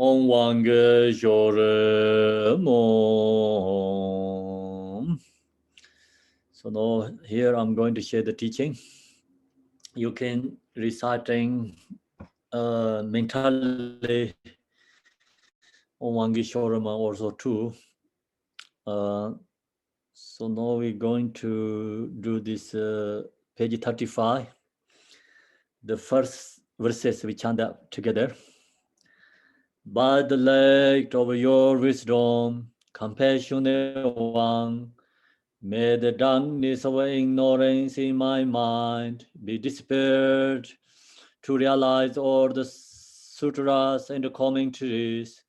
Om Wange Shore Mom. So now here I'm going to share the teaching. You can reciting mentally Om Wange Shore also too. So now we're going to do this page 35. The first verses we chant that together. By the light of your wisdom, compassionate one, may the darkness of ignorance in my mind be dispelled to realize all the sutras and commentaries.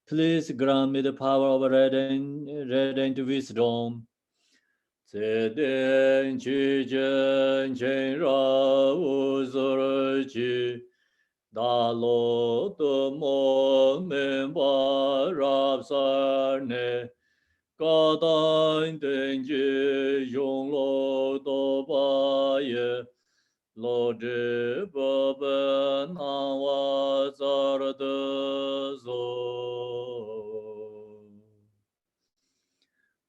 Please grant me the power of radiant wisdom. Zeden chi jen chen ra u zur chi da lo tu mo men ba rab sar ne ga dan den ji yong lo do ba ye lo de ba ben an wa zar de zo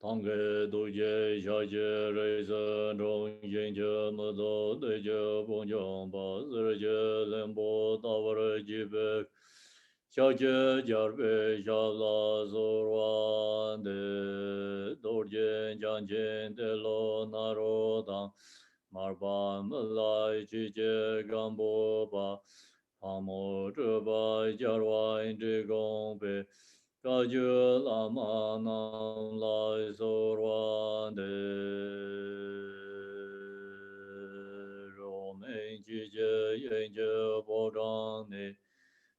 Tangge doje shaje reisen rong yin je mo do de je bong jong ba zi je len bo da wa ji be xiao je jar be xia la zo ruan de do jian jiang jian de lo na ro dang mar ba me lai ji je gang bo ba pa mo zhe ba jar wan zhi gong be ga ju la ma nam lai so ruan de ro men ji je yen je bo zhang ne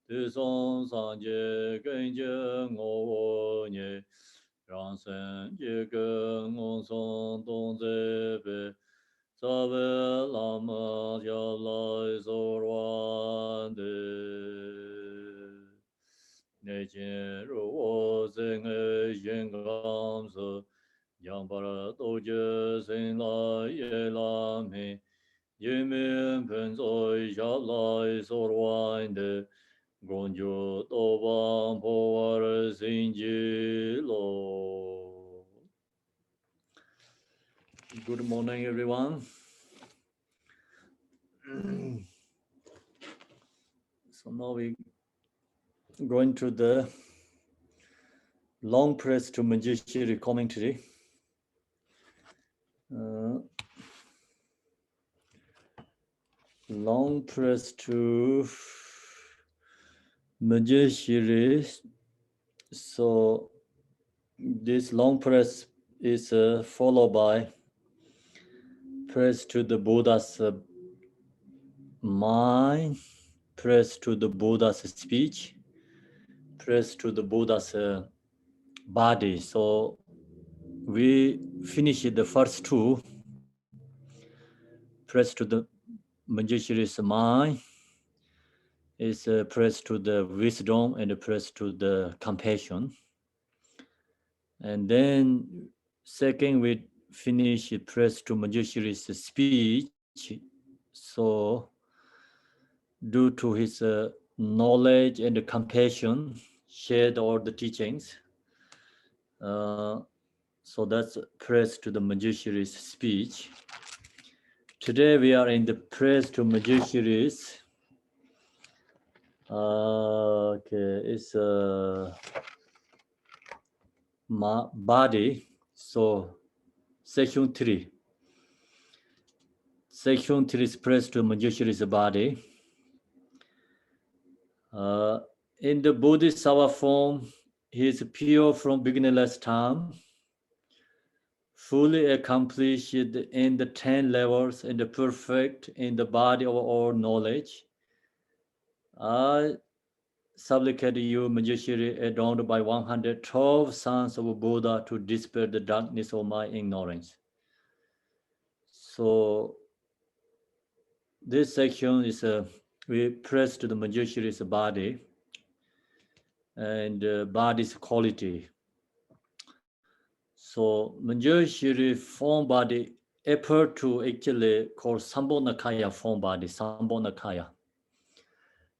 tu song san je gen je ngo wo nie rang sen je ge ngong song dong ze be sa ve la ma jia lai so ruan de ne jian ru wo zeng e yin gam se yang ba ra dou jie sen la ye la mi yin min pen zoi xia lai so ruan de gong ju dou bang po wa re xin ji lo. Good morning, everyone. So now we going to the long press to Manjushri commentary. Long press to Manjushri. So this long press is followed by press to the Buddha's mind, press to the Buddha's speech, press to the Buddha's body. So we finish the first two, press to the Manjushri's mind, is press to the wisdom and press to the compassion. And then second, we finish press to Manjushri's speech. So due to his knowledge and compassion, shared all the teachings. So that's praise to the Manjushri's speech. Today we are in the praise to Manjushri's. It's body. So section 3. Section 3 is praise to Manjushri's body. In the Bodhisattva form, he is pure from beginningless time, fully accomplished in the 10 levels and perfect in the body of all knowledge. I supplicate you, Manjushri, adorned by 112 sons of Buddha, to dispel the darkness of my ignorance. So this section is we press to the Manjushri's body and body's quality. So Manjushri form body appear to actually call Sambonakaya form body, Sambonakaya.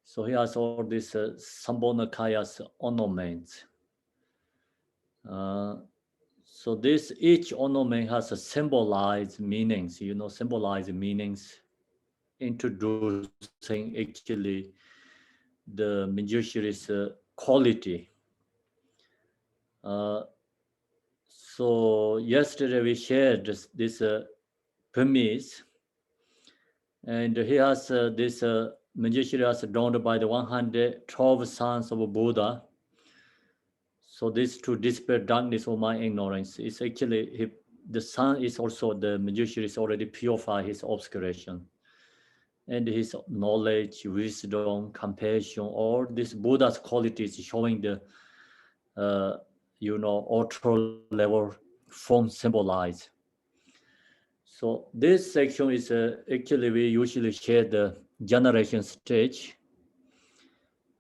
So he has all these Sambonakaya's ornaments. So this each ornament has a symbolized meanings, symbolized meanings, introducing actually the Manjushri's quality. So yesterday we shared this premise, and he has this Manjushri has adorned by the 112 sons of Buddha. So this to dispel darkness of my ignorance. It's actually the sun is also the Manjushri is already purify his obscuration, and his knowledge, wisdom, compassion, all these Buddha's qualities showing the ultra level form symbolized. So this section is actually we usually share the generation stage.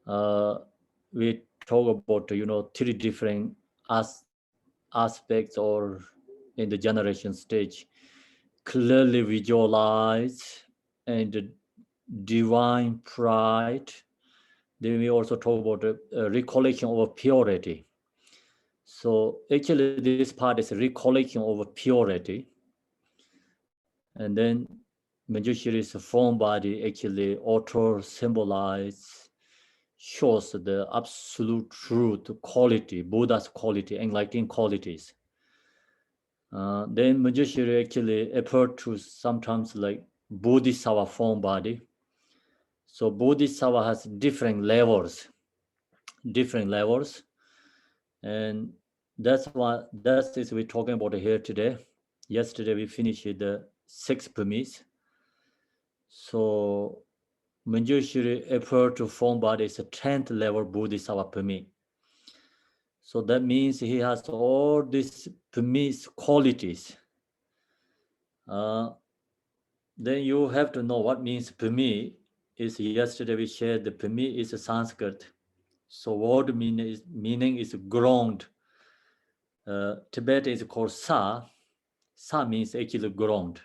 We talk about three different aspects or in the generation stage: clearly visualize and divine pride. Then we also talk about recollection of purity. So actually this part is recollection of purity. And then Manjushri's form body actually author symbolize shows the absolute truth, quality, Buddha's quality, enlightened qualities. Then Manjushri actually appeared to sometimes like Bodhisattva form body. So Bodhisattva has different levels, and that's is we're talking about here today. Yesterday we finished the 6th premise. So Manjushri appeared to form body is a 10th level Bodhisattva permit. So that means he has all these permits qualities. Then you have to know what means permit. Is yesterday we shared the permit is a Sanskrit. So word meaning is ground. Tibet is called sa. Sa means actually ground.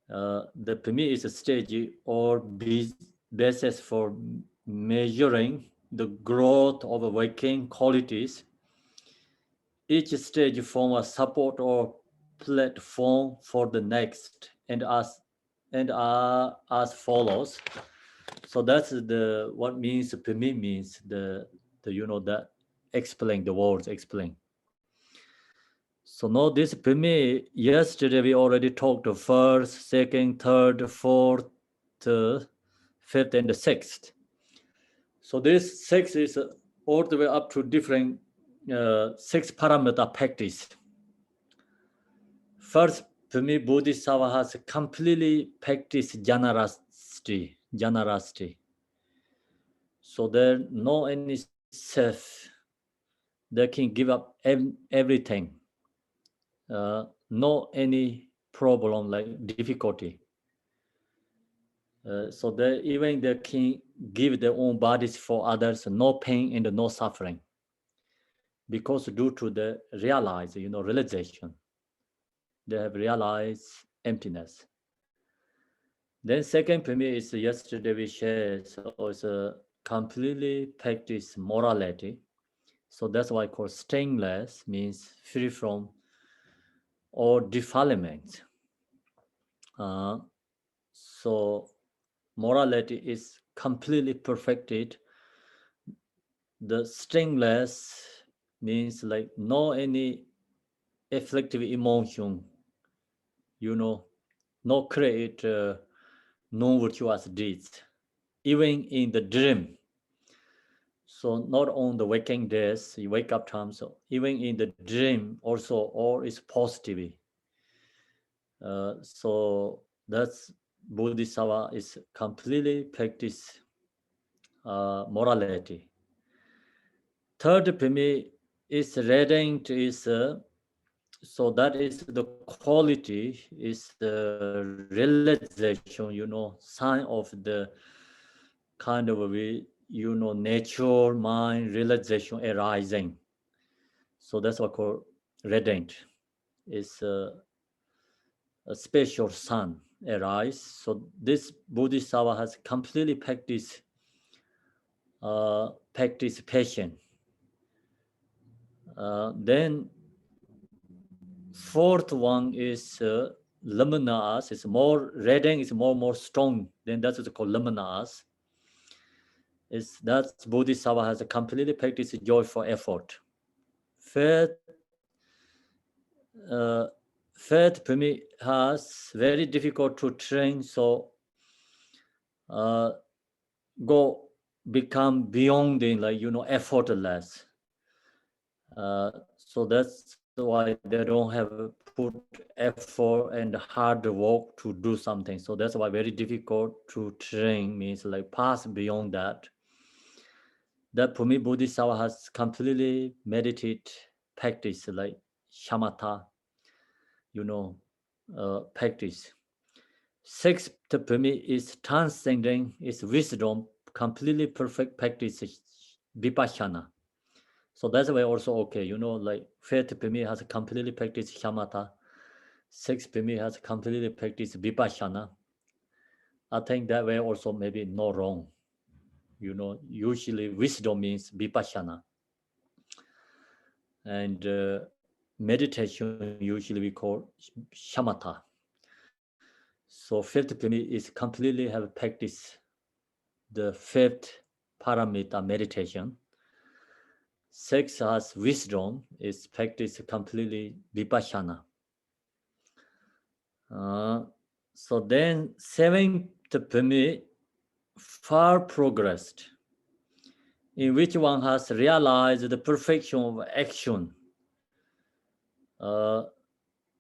The permit is a stage or basis for measuring the growth of waking qualities. Each stage forms a support or platform for the next, and as follows. So that's the what means permit means the that explain the words explain. So now this permit, yesterday we already talked the first, second, third, fourth, fifth, and the sixth. So this six is all the way up to different 6 parameter practice. First, permit Bodhisattva has completely practiced generosity. So there no any self. They can give up everything. No any problem like difficulty. So even they can give their own bodies for others, no pain and no suffering. Because due to the realization, they have realized emptiness. Then second permit is yesterday we shared, so it's a completely practice morality. So that's why called stainless means free from all defilement. So morality is completely perfected. The stainless means like no any afflictive emotion, no create non-virtuous deeds, even in the dream. So not on the waking days, you wake up time, so even in the dream also all is positive. So that's Bodhisattva is completely practice morality. Third permit is radiant is so that is the quality is the realization, sign of the kind of nature mind realization arising. So that's what called radiant is a special sun. arise. So this Bodhisattva has completely practiced patience. Then fourth one is Lamanas. It's more reading is more strong. Then that's what's called Lamanas. Is that Bodhisattva has a completely practiced joyful effort. Fifth, uh, fifth permit has very difficult to train, so go become beyond the effortless. So that's why they don't have put effort and hard work to do something. So that's why very difficult to train, means like pass beyond that. That for me, Bodhisattva has completely meditate practice, like shamatha, practice. Sixth for me is transcending, is wisdom, completely perfect practice, vipassana. So that's why also okay, like fifth for me has completely practiced shamatha. Sixth for me has completely practiced vipassana. I think that way also maybe no wrong. Usually wisdom means vipassana. And meditation usually we call shamatha. So fifth for me is completely have practiced the fifth paramita meditation. Six has wisdom, is practiced completely vipassana. So then seventh for me, far progressed, in which one has realized the perfection of action.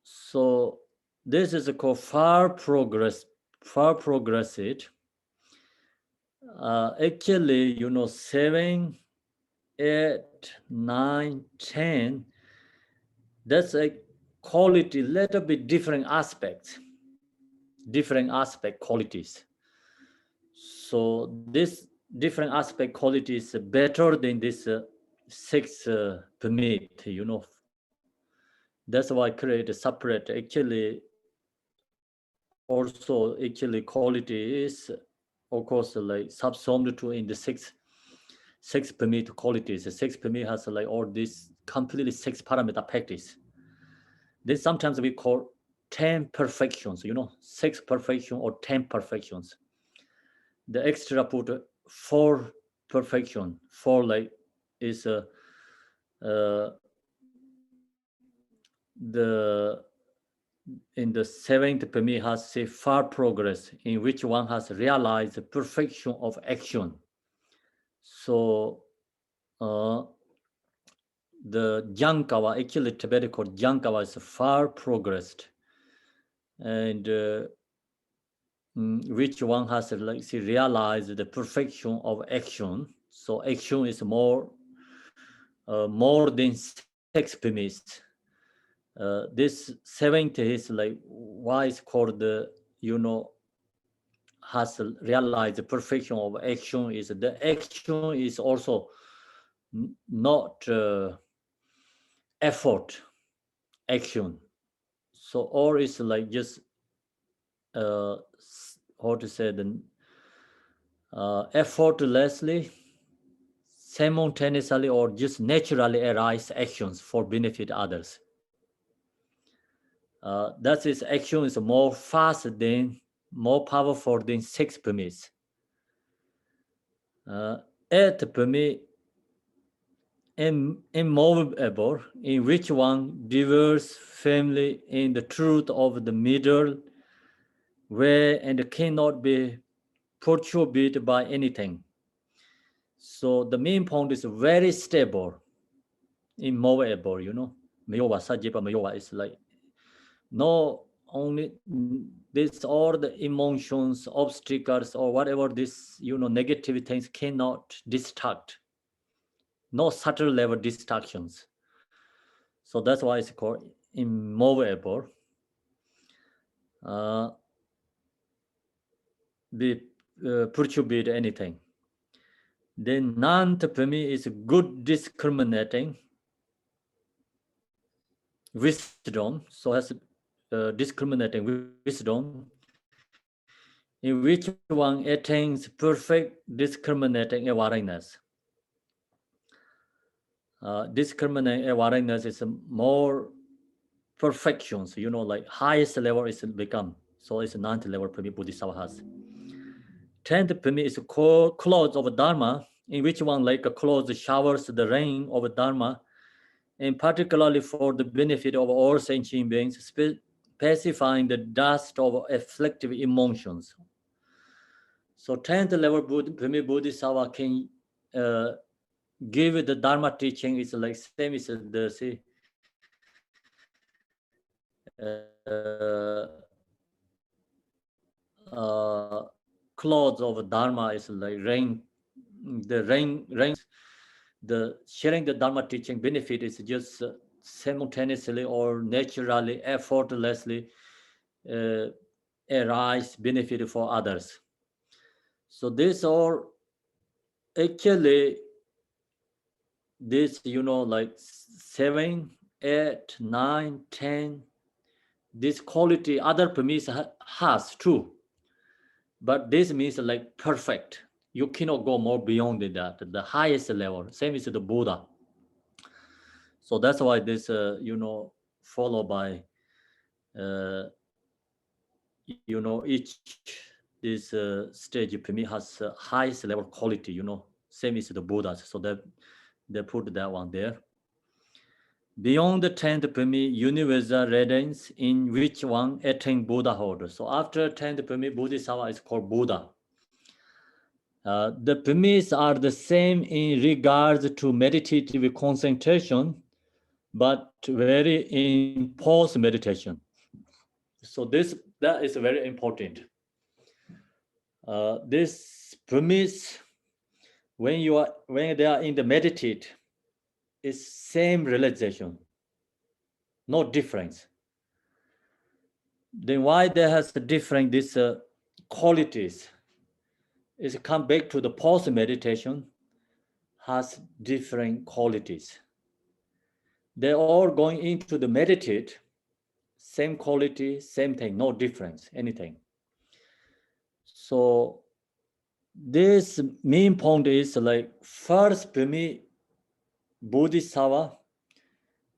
So this is called far progressed. Actually, 7, 8, 9, 10, that's a quality, little bit different aspects, qualities. So this different aspect qualities better than this 6 permit, That's why I create a separate, actually, also actually quality is, of course, like subsumed to in the six permit qualities. The 6 permit has like all this completely 6 parameter practice. Then sometimes we call 10 perfections, 6 perfection or 10 perfections. The extra put 4 perfection, 4 like is the in the 7th permit has say far progress, in which one has realized the perfection of action. So the Jankawa, actually Tibetan called Jankawa, is far progressed, and which one has like realized the perfection of action. So action is more than 6 permits. This 7th is like why is called the has realized the perfection of action is the action is also not effort action. So or is like just how to say the effortlessly, simultaneously, or just naturally arise actions for benefit others. That is action is more fast than, more powerful than 6 permits. 8 permit immovable, in which one dwells firmly in the truth of the middle way and cannot be perturbed by anything. So the main point is very stable, immovable, Mayowa, Sajipa Mayowa is like no only this all the emotions, obstacles, or whatever this negative things cannot distract. No subtle level distractions. So that's why it's called immovable. Be perturbed anything. Then none for me is good discriminating wisdom. So has discriminating wisdom, in which one attains perfect discriminating awareness. Discriminating awareness is more perfections, like highest level is become. So it's ninth level Pimi Bodhisattva has. 10th Pimi is clothes of Dharma, in which one like a clothes showers the rain of Dharma, and particularly for the benefit of all sentient beings, pacifying the dust of afflictive emotions. So 10th level Pimi Bodhisattva can give the Dharma teaching is like same as the clouds of Dharma is like rain. The rains. The sharing the Dharma teaching benefit is just simultaneously or naturally, effortlessly arise benefit for others. So this all actually this like 7, 8, 9, 10. This quality other premise has too, but this means like perfect. You cannot go more beyond that. The highest level, same as the Buddha. So that's why this followed by each this stage for me has highest level quality, same as the Buddhas. So that they put that one there. Beyond the 10th Pimi, universal radiance in which one attain Buddhahood. So after 10th Pimi, Bodhisattva is called Buddha. The Pimis are the same in regards to meditative concentration, but vary in pause meditation. So that is very important. This premise, when they are in the meditate, is same realization, no difference. Then why there has different these qualities? Is come back to the pause meditation has different qualities. They're all going into the meditate, same quality, same thing, no difference, anything. So this main point is like first for me, Bodhisattva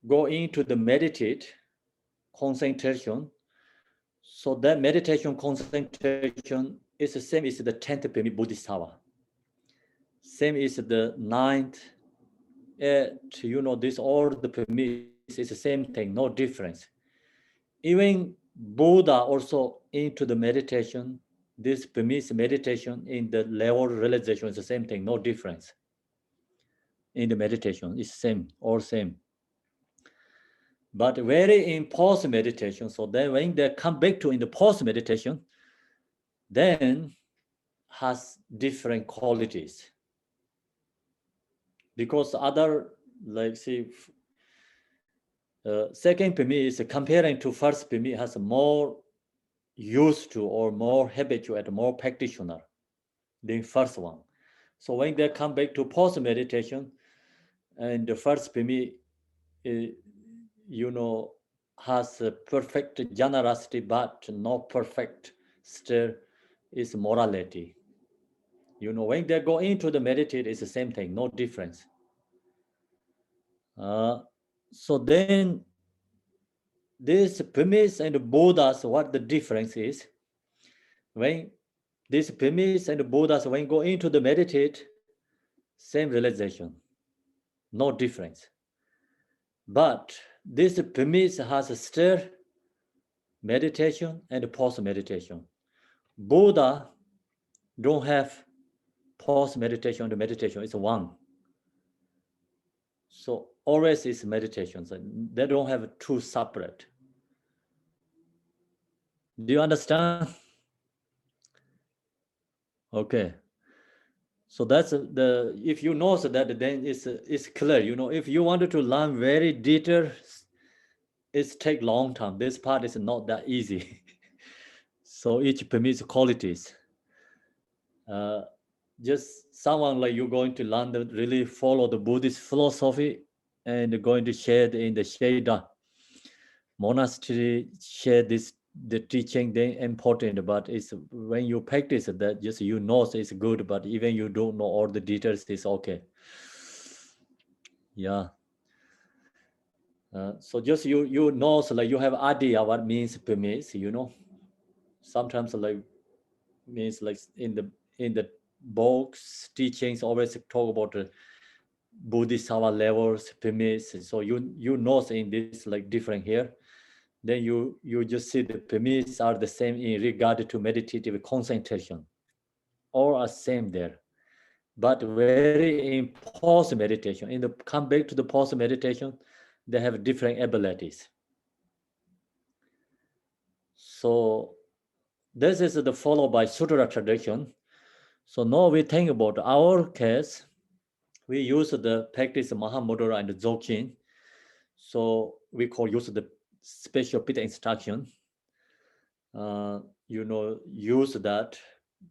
go into the meditate concentration. So that meditation concentration is the same as the 10th Pimi Bodhisattva. Same as the 9th, this all the Pimis is the same thing, no difference. Even Buddha also into the meditation, this Pimis meditation in the level realization is the same thing, no difference. In the meditation, it's same, all same. But very in pause meditation, so then when they come back to in the pause meditation, then has different qualities. Because other, like see, second Pimi is comparing to first Pimi has more used to or more habitual and more practitioner than first one. So when they come back to pause meditation, and the first Pimi, has a perfect generosity, but not perfect still is morality. When they go into the meditate, it's the same thing, no difference. So then this premise and Buddhas, what the difference is, when this premise and Buddhas, when go into the meditate, same realization, no difference. But this premise has a still meditation and pause meditation. Buddha don't have pause meditation and meditation, it's one. So always is meditation. So they don't have two separate. Do you understand? Okay. So that's if you know that, then it's clear. If you wanted to learn very detailed, it's take long time. This part is not that easy. So each permits qualities. Just someone like you going to learn that really follow the Buddhist philosophy and going to share in the Sheda monastery, share this the teaching they important, but it's when you practice that just you know it's good, but even you don't know all the details, it's okay. Yeah. So just you know, so like you have idea what means permits, sometimes like means like in the books teachings always talk about the bodhisattva levels permits, so you know in this like different here, then you just see the permits are the same in regard to meditative concentration, all are same there. But very in pause meditation, come back to the pause meditation, they have different abilities. So this is the followed by sutra tradition. So now we think about our case. We use the practice Mahamudra and Dzogchen. So we call use the special Pitta instruction. Use that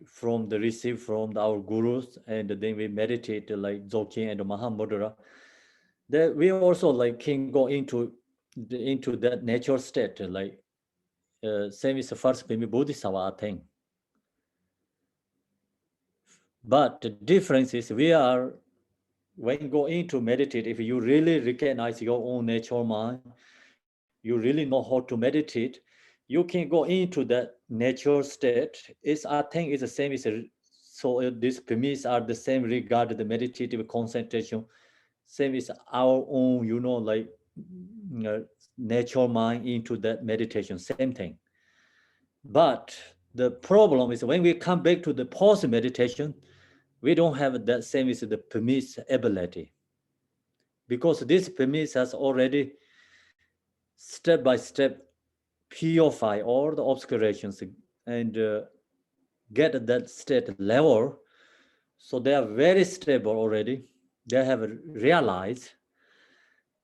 from the receive from our gurus, and then we meditate like Dzogchen and Mahamudra. That we also like can go into that natural state, like same is the first Pimi Bodhisattva thing. But the difference is we are when you go into meditate, if you really recognize your own natural mind, you really know how to meditate, you can go into that natural state. It's I think it's the same as these premise are the same regard the meditative concentration, same as our own, like natural mind into that meditation, same thing. But the problem is when we come back to the pause meditation, we don't have that same as the premise ability, because this premise has already step by step purify all the obscurations and get that state level. So they are very stable already. They have realized.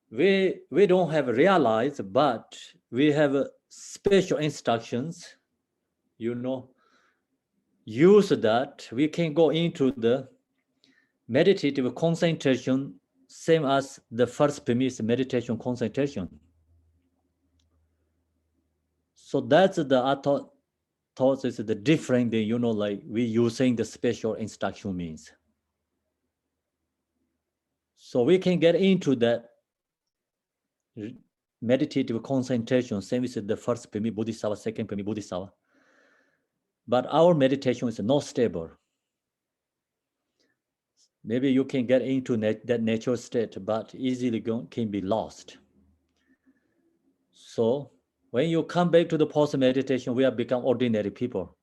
We don't have realized, but we have special instructions. Use that. We can go into the meditative concentration, same as the first premise meditation concentration. So that's the I thought is the different thing, like we using the special instruction means. So we can get into that meditative concentration, same as the first Pimi Bodhisattva, second Pimi Bodhisattva. But our meditation is not stable. Maybe you can get into that natural state, but easily can be lost. So when you come back to the pause meditation, we have become ordinary people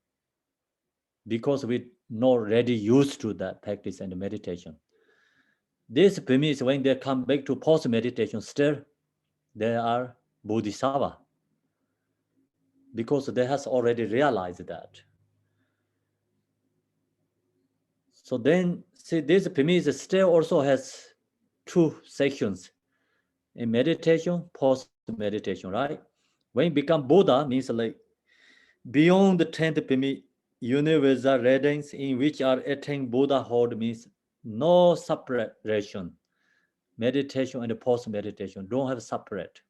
because we not already used to that practice and meditation. This premise, when they come back to pause meditation, still they are bodhisattva because they has already realized that. So then, see, this premise still also has two sections: in meditation, pause meditation, right? When you become Buddha, means like beyond the 10th premise, universal radiance in which are attained Buddhahood, means no separation. Meditation and pause meditation don't have separate.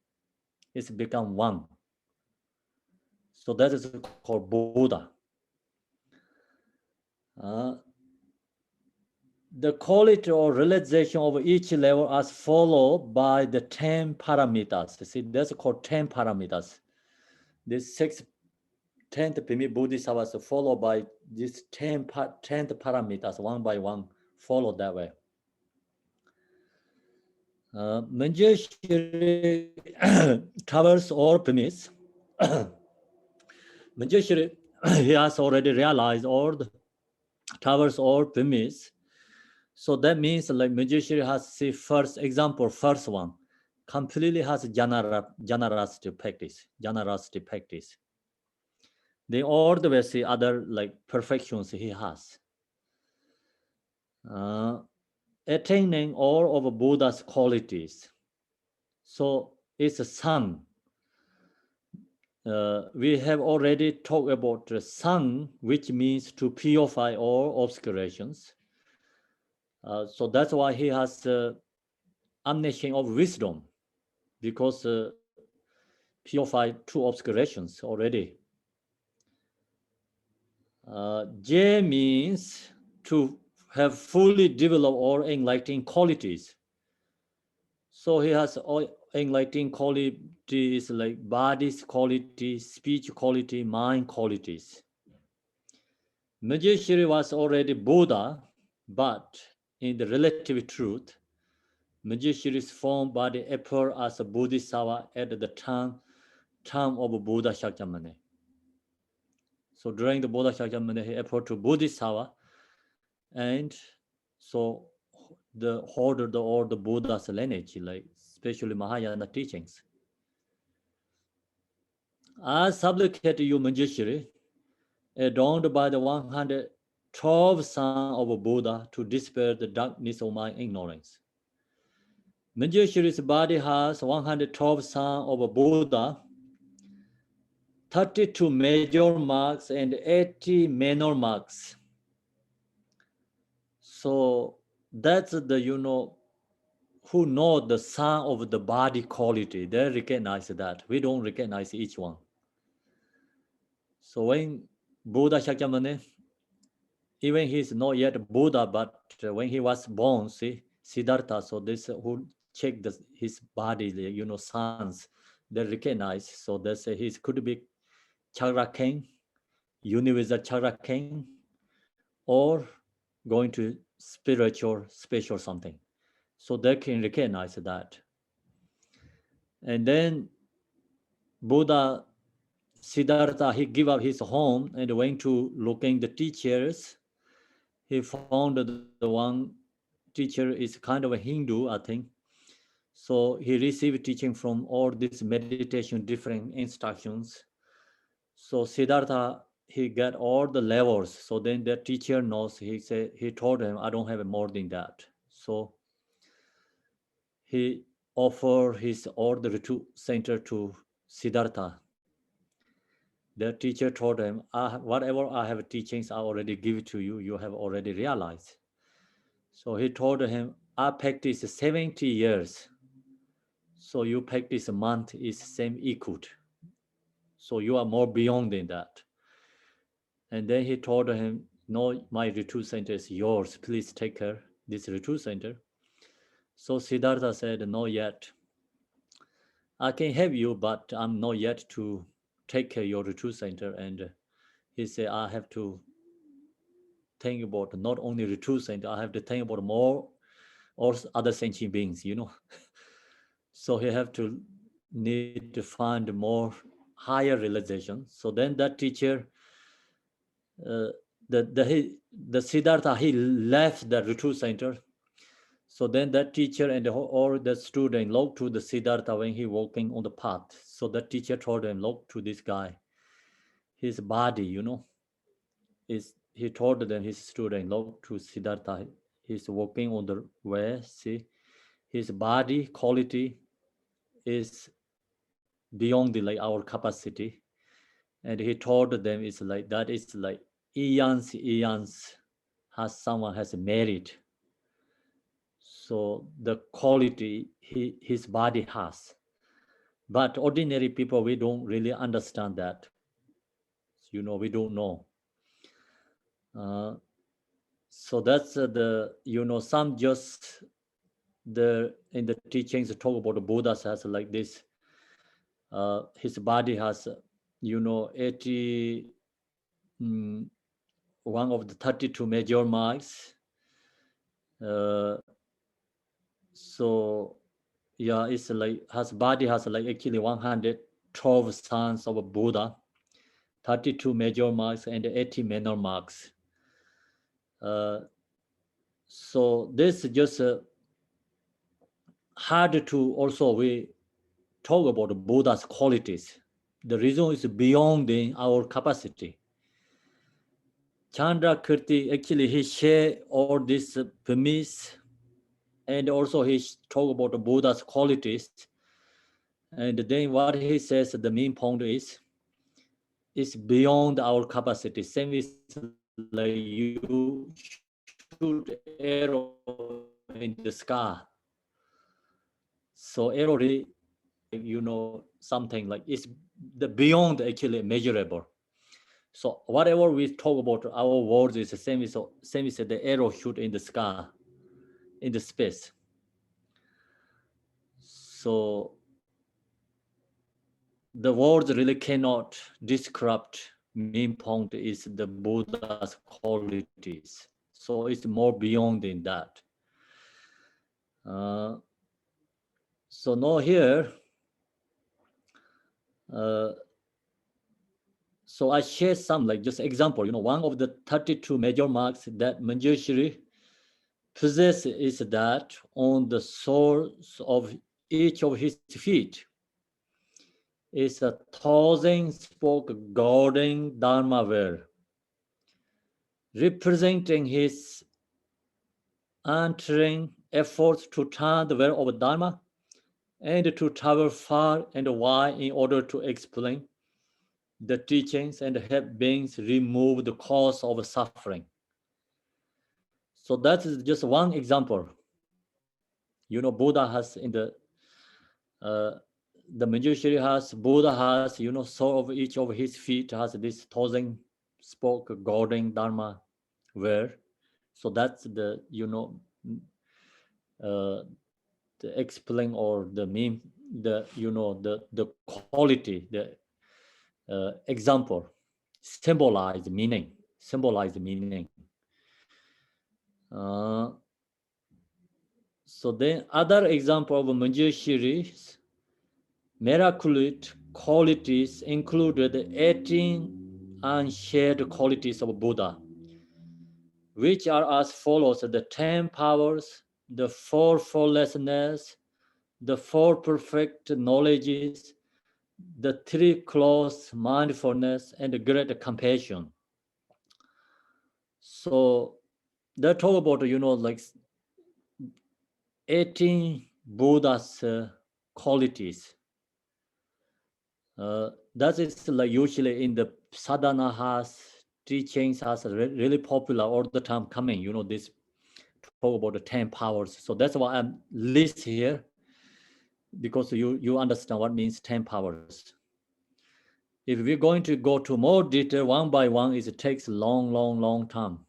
It's become one. So that is called Buddha. The quality or realization of each level as followed by the 10 parameters. See, that's called 10 parameters. This 10th Pimi Bodhisattvas followed by these 10 parameters, one by one, follow that way. Manjushri covers all premise. Manjushri, he has already realized all the covers all premise. So that means like Manjushri has the first example, first one, completely has generosity practice. Then all the way see other like perfections he has. Attaining all of Buddha's qualities. So it's a sun. We have already talked about the sun, which means to purify all obscurations. So that's why he has omniscience of wisdom, because purified two obscurations already. J means to have fully developed all enlightening qualities. So he has all enlightening qualities like body's quality, speech quality, mind qualities. Manjushri was already Buddha, but in the relative truth, Manjushri's form body appeared as a Bodhisattva at the time of Buddha Shakyamuni. So during the Buddha Shakyamuni, he appeared to Bodhisattva, and so the holder or the Buddha's lineage, like especially Mahayana teachings. I supplicate you, Manjushri, adorned by the 112 son of Buddha, to dispel the darkness of my ignorance. Manjushri's body has 112 son of Buddha, 32 major marks and 80 minor marks. So that's the, who know the son of the body quality, they recognize that. We don't recognize each one. So when Buddha Shakyamuni, even he's not yet Buddha, but when he was born, see, Siddhartha, so this who check his body, sons, they recognize. So they say he could be Chakra King, universal Chakra King, or going to spiritual, special something. So they can recognize that. And then Buddha Siddhartha, he gave up his home and went to looking the teachers. He found the one teacher is kind of a Hindu, I think. So he received teaching from all these meditation, different instructions. So Siddhartha, he got all the levels. So then the teacher knows, he told him, I don't have more than that. So he offered his all the retreat center to Siddhartha. The teacher told him, whatever I have teachings, I already give it to you. You have already realized. So he told him, I practice 70 years. So you practice a month is same equal. So you are more beyond than that. And then he told him, no, my retreat center is yours. Please take care this retreat center. So Siddhartha said, not yet. I can have you, but I'm not yet to take care your retreat center. And he said, I have to think about not only retreat center, I have to think about more or other sentient beings, So he have to need to find more higher realization. So then that teacher, the Siddhartha, he left the retreat center. So then that teacher and all the student looked to the Siddhartha when he walking on the path. So that teacher told him, look to this guy, his body, he told them, his student, look to Siddhartha, he's walking on the way, see, his body quality is beyond like our capacity. And he told them, it's like, that is like eons someone has married. So the quality his body has. But ordinary people, we don't really understand that. We don't know. So that's some just in the teachings talk about the Buddha has like this. His body has, 80, one of the 32 major marks. So yeah, it's like body has like actually 112 sons of Buddha, 32 major marks and 80 minor marks. So this is just hard to also we talk about Buddha's qualities. The reason is beyond our capacity. Chandra Kirti, actually he share all this premise, and also he talk about the Buddha's qualities. And then what he says, the main point is beyond our capacity. Same is like you shoot arrow in the sky. So arrow really something like it's the beyond actually measurable. So whatever we talk about, our words is the same as the arrow shoot in the sky, in the space. So the words really cannot describe main point is the Buddha's qualities. So it's more beyond in that. Uh, so now here, uh, so I share some like just example. One of the 32 major marks that Manjushri possesses is that on the soles of each of his feet is a thousand spoke golden Dharma wheel, representing his untiring efforts to turn the wheel of Dharma and to travel far and wide in order to explain the teachings and help beings remove the cause of suffering. So that is just one example. Buddha has in uh, the Manjushri has, Buddha has, sole of each of his feet has this thousand spoke golden Dharma where. So that's uh, the explain or the mean, the quality, the example, symbolize meaning. Uh, so then other example of Manjushri's miraculous qualities included the 18 unshared qualities of Buddha, which are as follows: the 10 powers, the 4 formlessness, the 4 perfect knowledges, the 3 close mindfulness, and the great compassion. So they talk about, like 18 Buddha's qualities. That is like usually in the sadhana has teachings has really popular all the time coming. This talk about the 10 powers. So that's why I'm list here because you understand what means 10 powers. If we're going to go to more detail one by one, it takes long time.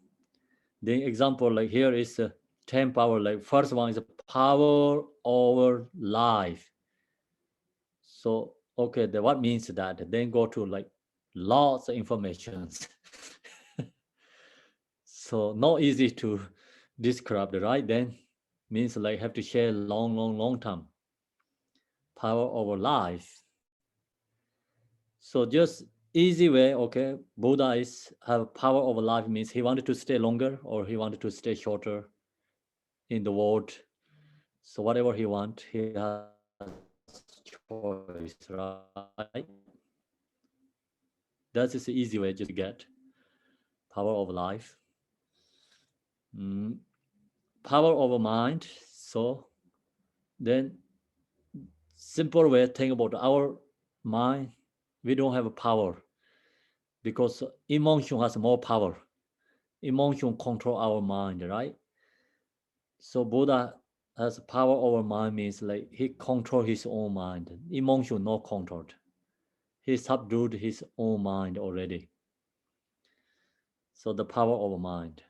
The example like here is 10 power. Like first one is power over life. So okay, what means that? Then go to like lots of informations. So not easy to describe, right? Then means like have to share long time. Power over life. So just easy way, okay. Buddha is have power over life means he wanted to stay longer or he wanted to stay shorter in the world. So whatever he want, he has choice, right? That is the easy way just to get power over life. Power over mind. So then simple way think about our mind. We don't have a power because emotion has more power. Emotion control our mind, right? So Buddha has power over mind means like he control his own mind. Emotion not controlled. He subdued his own mind already. So the power over mind.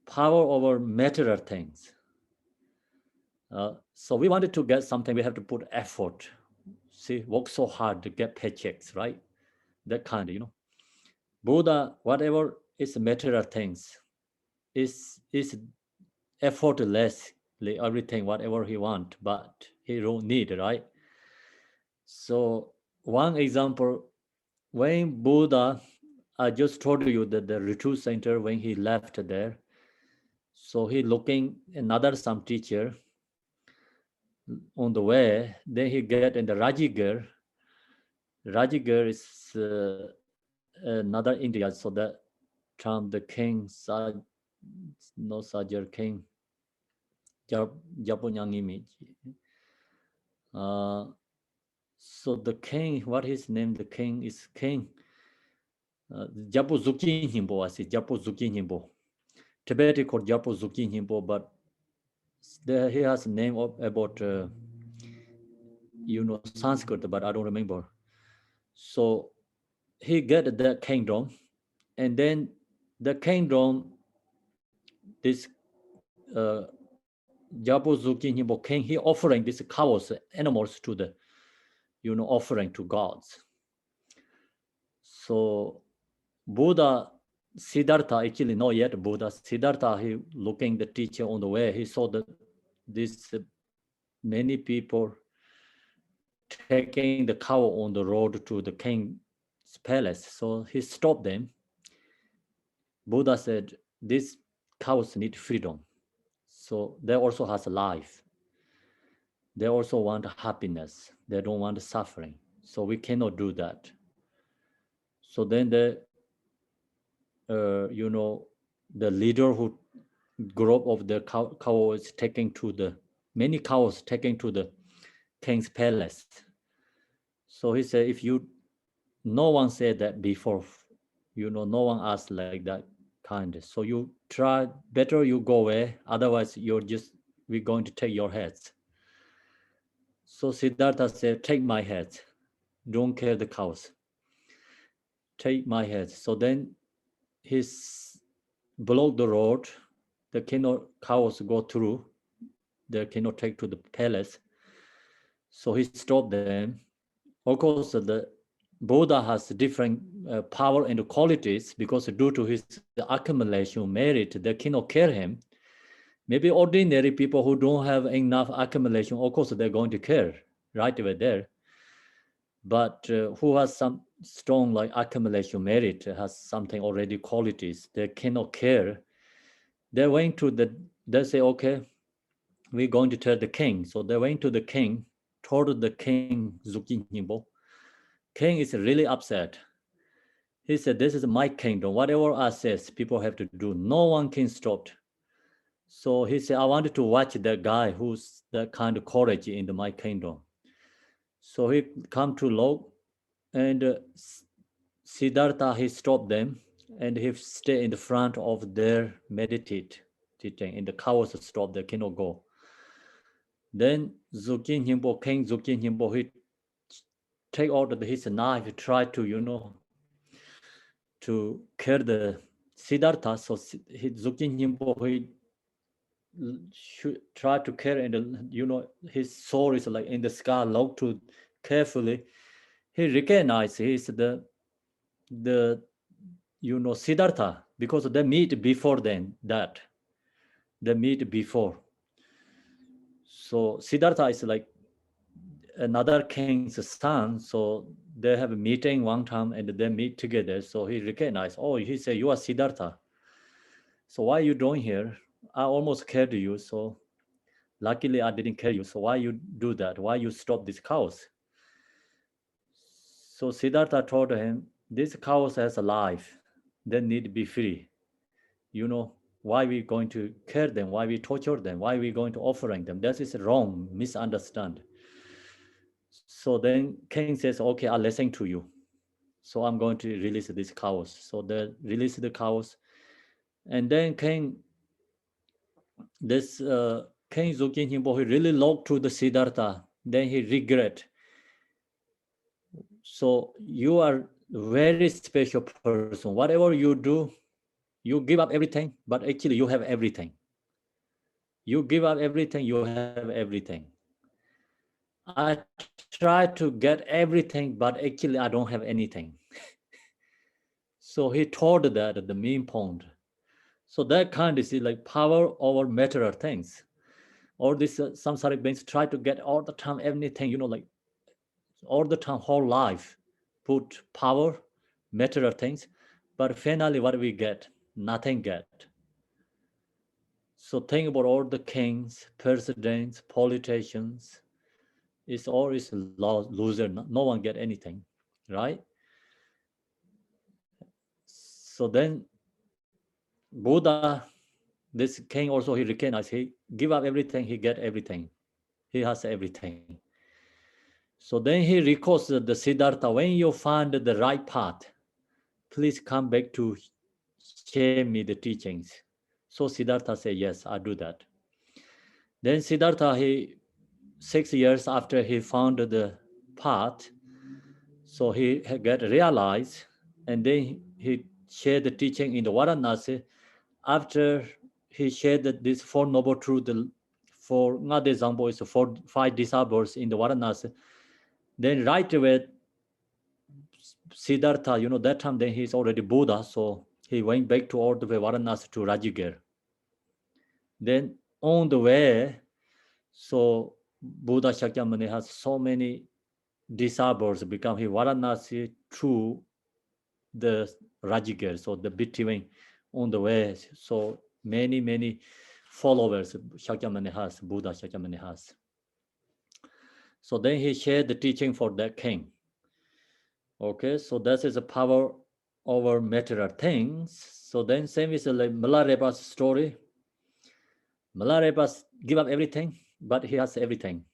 Power over material things. So we wanted to get something, we have to put effort. See, work so hard to get paychecks, right? That kind, Buddha, whatever is material things, is effortless, everything, whatever he want, but he don't need, right? So one example, when Buddha, I just told you that the retreat center, when he left there, so he looking another some teacher on the way, then he get in the Rajigar. Rajigar is another India, so that term the king, no Sajar king, Japunyangimi. So the king, what his name? The king is King Japu Zukin Himbo. I see Japu Zukin Himbo. Tibetan called Japu Zukin Himbo, but there he has a name of about Sanskrit, but I don't remember. So he get the kingdom, and then the kingdom, this Jabuzuki Nimbo king, he offering these cows, animals to the, offering to gods. So Buddha Siddhartha, actually not yet Buddha, Siddhartha, he looking the teacher on the way, he saw that this many people taking the cow on the road to the king's palace. So he stopped them. Buddha said, these cows need freedom. So they also has a life. They also want happiness. They don't want suffering. So we cannot do that. So then the leader who group of the cows taking to the, many cows taking to the king's palace. So he said, if you, no one said that before, no one asked like that kind. So you try, better you go away. Otherwise we're going to take your heads. So Siddhartha said, take my head. Don't care the cows. Take my head. So then he blocked the road. The cows go through. They cannot take to the palace. So he stopped them. Of course, the Buddha has different power and qualities because due to his accumulation merit, they cannot kill him. Maybe ordinary people who don't have enough accumulation, of course, they're going to kill right over there. But who has some strong like accumulation merit, has something already qualities, they cannot care. They went to they say, okay, we're going to tell the king. So they went to the king, told the king Zukinhimbo. King is really upset. He said, this is my kingdom. Whatever I says, people have to do. No one can stop. So he said, I wanted to watch that guy who's that kind of courage in my kingdom. So he come to Lok, and Siddhartha, he stopped them, and he stay in the front of their meditate teaching. And the cows stop, they cannot go. Then Zukinhimbo, King Zukinhimbo, he take out his knife, he tried to, to kill the Siddhartha. So Zukinhimbo, he try to carry, and his soul is like in the sky. Look to carefully, he recognized he's the Siddhartha, because they meet before then, that they meet before. So Siddhartha is like another king's son, so they have a meeting one time and they meet together. So he recognized, oh, he said, you are Siddhartha, so why are you doing here? I almost killed you, so luckily I didn't kill you. So why you do that? Why you stop these cows? So Siddhartha told him, these cows has a life. They need to be free. Why we going to kill them? Why we torture them? Why we going to offering them? That is wrong, misunderstand. So then king says, okay, I'll listen to you. So I'm going to release these cows. So they release the cows. And then King Zukinhimbo, he really loved to the Siddhartha. Then he regret. So you are very special person. Whatever you do, you give up everything, but actually you have everything. You give up everything, you have everything. I try to get everything, but actually I don't have anything. So he told that at the main point. So that kind is like power over material things. Or this samsaric beings try to get all the time everything, like all the time, whole life, put power, material things, but finally what we get? Nothing get. So think about all the kings, presidents, politicians. It's all is loser. No one get anything, right? So then Buddha, this king also, he recognized, he give up everything, he get everything. He has everything. So then he requests the Siddhartha, when you find the right path, please come back to share me the teachings. So Siddhartha said, yes, I do that. Then Siddhartha, he 6 years after he found the path, so he got realized, and then he shared the teaching in the Varanasi. After he shared this four noble truths for Ngade Zambo is for 5 disciples in the Varanasi, then right away Siddhartha, that time then he's already Buddha, so he went back to all the way Varanasi to Rajigir. Then on the way, so Buddha Shakyamuni has so many disciples become his Varanasi through the Rajigir, so the between on the way. So many followers Shakyamuni has, Buddha Shakyamuni has. So then he shared the teaching for that king. Okay, so that is a power over material things. So then same is like Milarepa's story. Milarepa give up everything, but he has everything.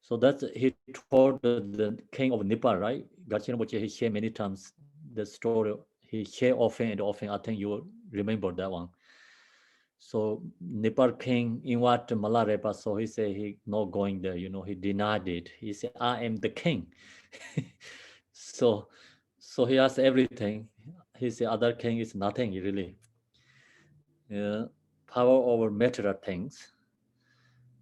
So that's he told the king of Nepal, right? Gachin he shared many times the story. He shared often and often. I think you will remember that one. So Nepal king invited Milarepa, so he said he not going there. He denied it. He said, "I am the king." so he has everything. He said, "Other king is nothing really." Yeah, power over material things.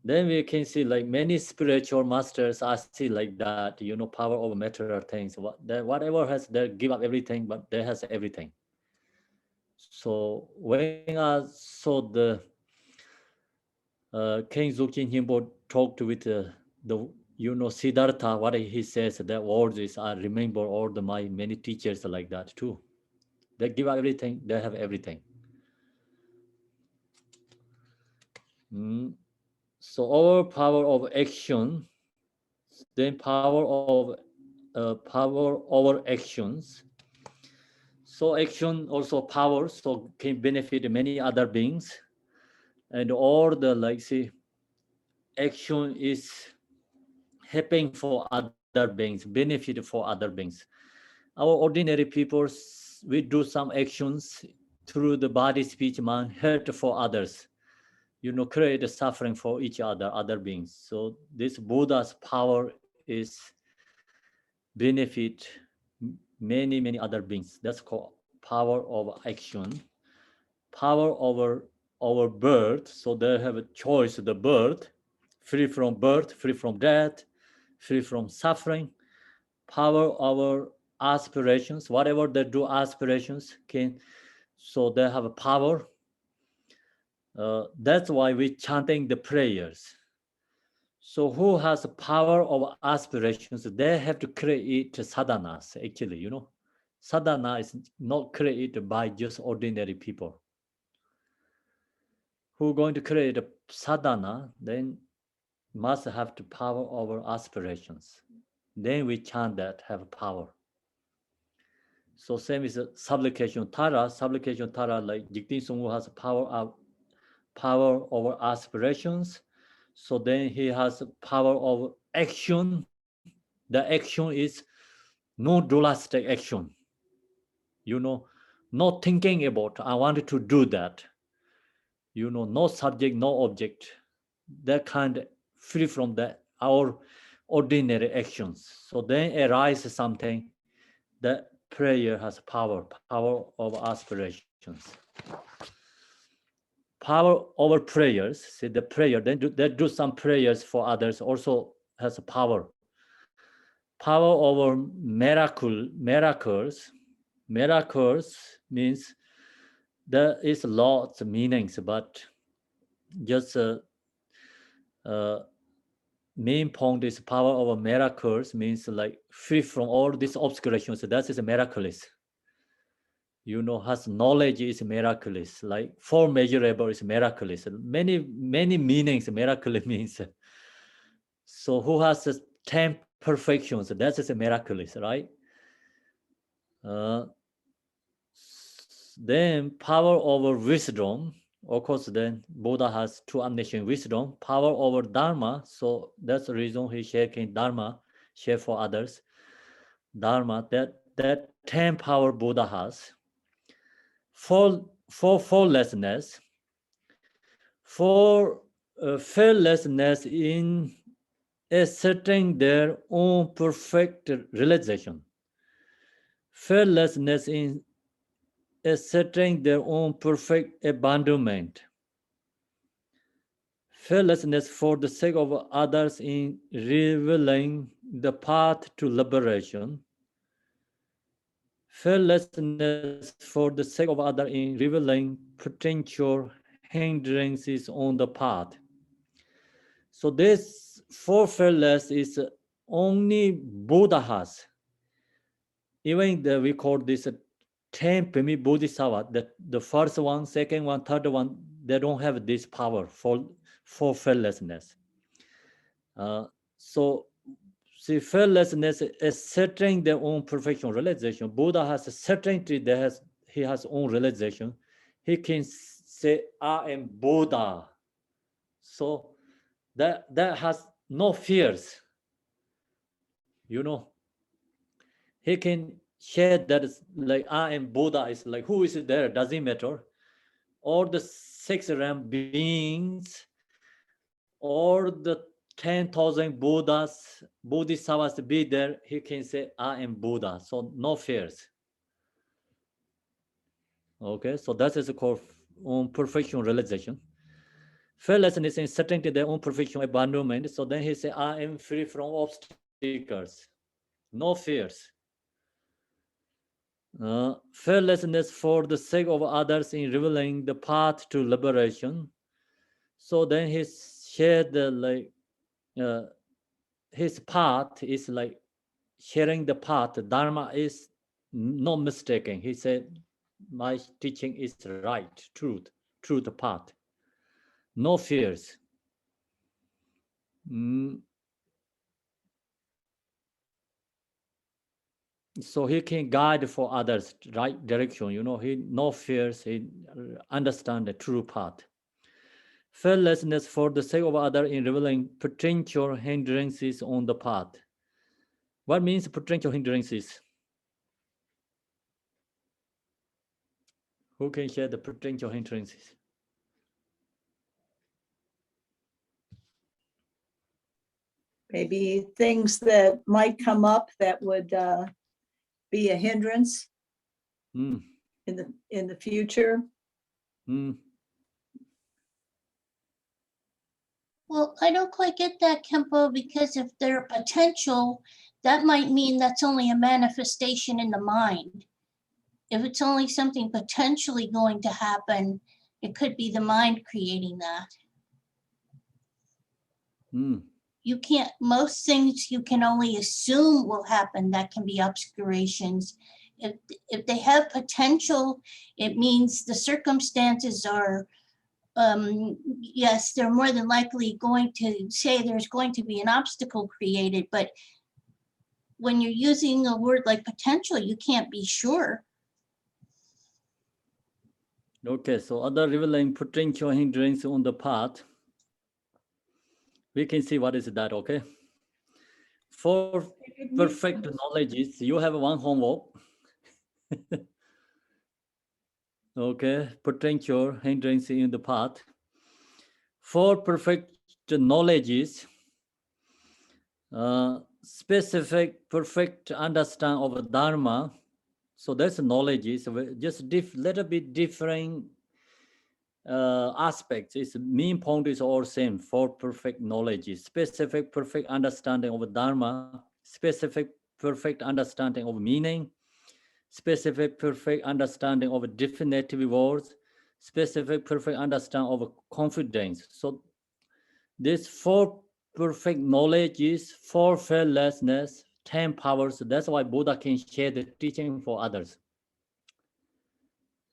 Then we can see like many spiritual masters are still like that, power over material things. Whatever has they give up everything, but they has everything. So when I saw the King Dzogchen Himbo talked with the Siddhartha, what he says, that words is I remember all my many teachers like that too. They give up everything, they have everything. So our power of action, then power over actions. So action also power, so can benefit many other beings, and all the action is helping for other beings, benefit for other beings. Our ordinary people, we do some actions through the body, speech, mind, hurt for others. Create suffering for each other beings. So this Buddha's power is benefit many other beings. That's called power of action. Power over birth. So they have a choice, the birth, free from birth, free from death, free from suffering. Power over aspirations, whatever they do, aspirations can, so they have a power. That's why we chanting the prayers. So who has power of aspirations, they have to create sadhanas actually, Sadhana is not created by just ordinary people. Who are going to create a sadhana, then must have the power over aspirations. Then we chant that have power. So same is supplication Tara. Supplication Tara, like Jigten Sungwu has power over aspirations. So then he has power of action. The action is no dualistic action. Not thinking about I wanted to do that. No subject, no object. That kind free from that our ordinary actions. So then arises something that prayer has power of aspirations. Power over prayers. See the prayer, then they do some prayers for others also has a power. Power over miracles. Miracles means there is lots of meanings, but just main point is power over miracles means like free from all these obscurations. So that is a miraculous. Has knowledge is miraculous, like four measurable is miraculous. Many meanings miraculous means. So who has 10 perfections? That is a miraculous, right? Then power over wisdom. Of course, then Buddha has two omniscient wisdom. Power over dharma. So that's the reason he sharing dharma, share for others. Dharma, that 10 power Buddha has. For formlessness, for fearlessness in asserting their own perfect realization. Fearlessness in asserting their own perfect abandonment. Fearlessness for the sake of others in revealing the path to liberation. Fearlessness for the sake of others in revealing potential hindrances on the path. So this four fearless is only Buddha has. Even we call this 10 Pimi Bodhisattva, the first one, second one, third one, they don't have this power for fearlessness. So see, fearlessness is certain their own perfection realization. Buddha has a certainty that he has own realization. He can say, I am Buddha. So that has no fears. You know, he can share that is like I am Buddha is like who is there, doesn't matter. All the six realm beings, or the 10,000 Buddhas, Bodhisattvas to be there, he can say, I am Buddha. So no fears. Okay, so that is called own perfection realization. Fearlessness in certainty their own perfection abandonment. So then he say, I am free from obstacles. No fears. Fearlessness for the sake of others in revealing the path to liberation. So then he shared the like his path is like sharing the path. Dharma is no mistaken. He said, my teaching is right, truth path. No fears. Mm, so he can guide for others right direction. You know, he no fears. He understand the true path. Fearlessness for the sake of others in revealing potential hindrances on the path. What means potential hindrances? Who can share the potential hindrances? Maybe things that might come up that would be a hindrance in the future. Well, I don't quite get that, Khenpo, because if they're potential, that might mean that's only a manifestation in the mind. If it's only something potentially going to happen, it could be the mind creating that. You can't, most things you can only assume will happen that can be obscurations. If they have potential, it means the circumstances are, yes, they're more than likely going to say there's going to be an obstacle created, but when you're using a word like potential, you can't be sure. Okay, so other revealing potential hindrance on the path. We can see what is that, okay? For perfect knowledge, you have one homework. Okay, potential hindrance in the path. For perfect knowledge, specific perfect understand of Dharma. So that's knowledge is just little bit different aspects. Its main point is all same for perfect knowledge. Specific perfect understanding of Dharma, specific perfect understanding of meaning, specific perfect understanding of definitive words, specific perfect understanding of confidence. So this four perfect knowledge is four fearlessness, 10 powers. That's why Buddha can share the teaching for others.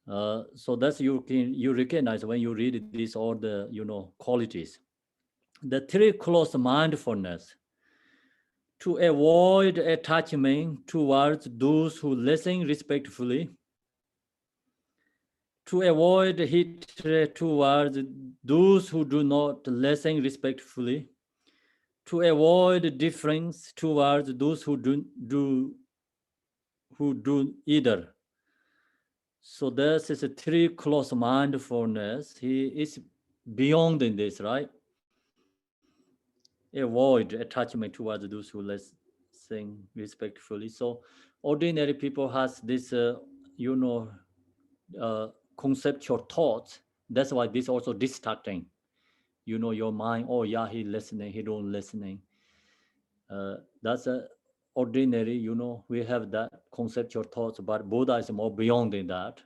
So that's you recognize when you read these all the qualities. The three close mindfulness to avoid attachment towards those who listen respectfully, to avoid hatred towards those who do not listen respectfully, to avoid difference towards those who do either. So this is a three close mindfulness. He is beyond in this, right? avoid attachment towards those who listen respectfully. So ordinary people has this, conceptual thoughts. That's why this also distracting. Your mind, oh yeah, he listening, he don't listening. That's a ordinary, we have that conceptual thoughts, but Buddha is more beyond than that.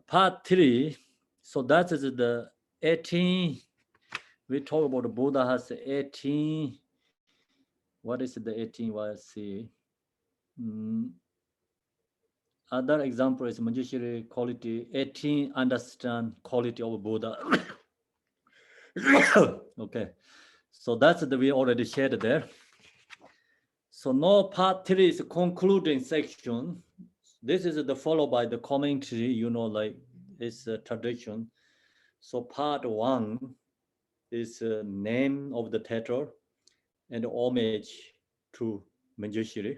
Part 3, so that is the 18. We talk about the Buddha has 18. What is the 18? Let's see. Other example is Manjushri quality. 18 understand quality of Buddha. Okay, so that's the we already shared there. So now part 3 is concluding section. This is the followed by the commentary, like it's a tradition. So part 1 is name of the teacher and homage to Manjushri.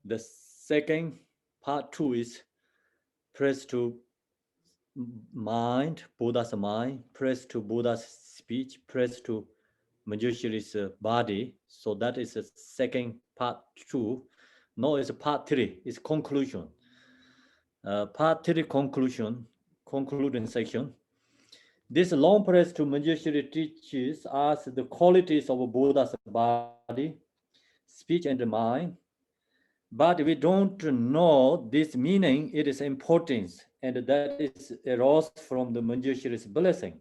The second part 2 is praise to mind, Buddha's mind, praise to Buddha's speech, praise to Manjushri's body. So that is the second part 2. No, it's part 3. It's conclusion. Part 3 concluding section. This long praise to Manjushri teaches us the qualities of Buddha's body, speech, and mind. But we don't know this meaning, it is importance, and that is arose from the Manjushri's blessing.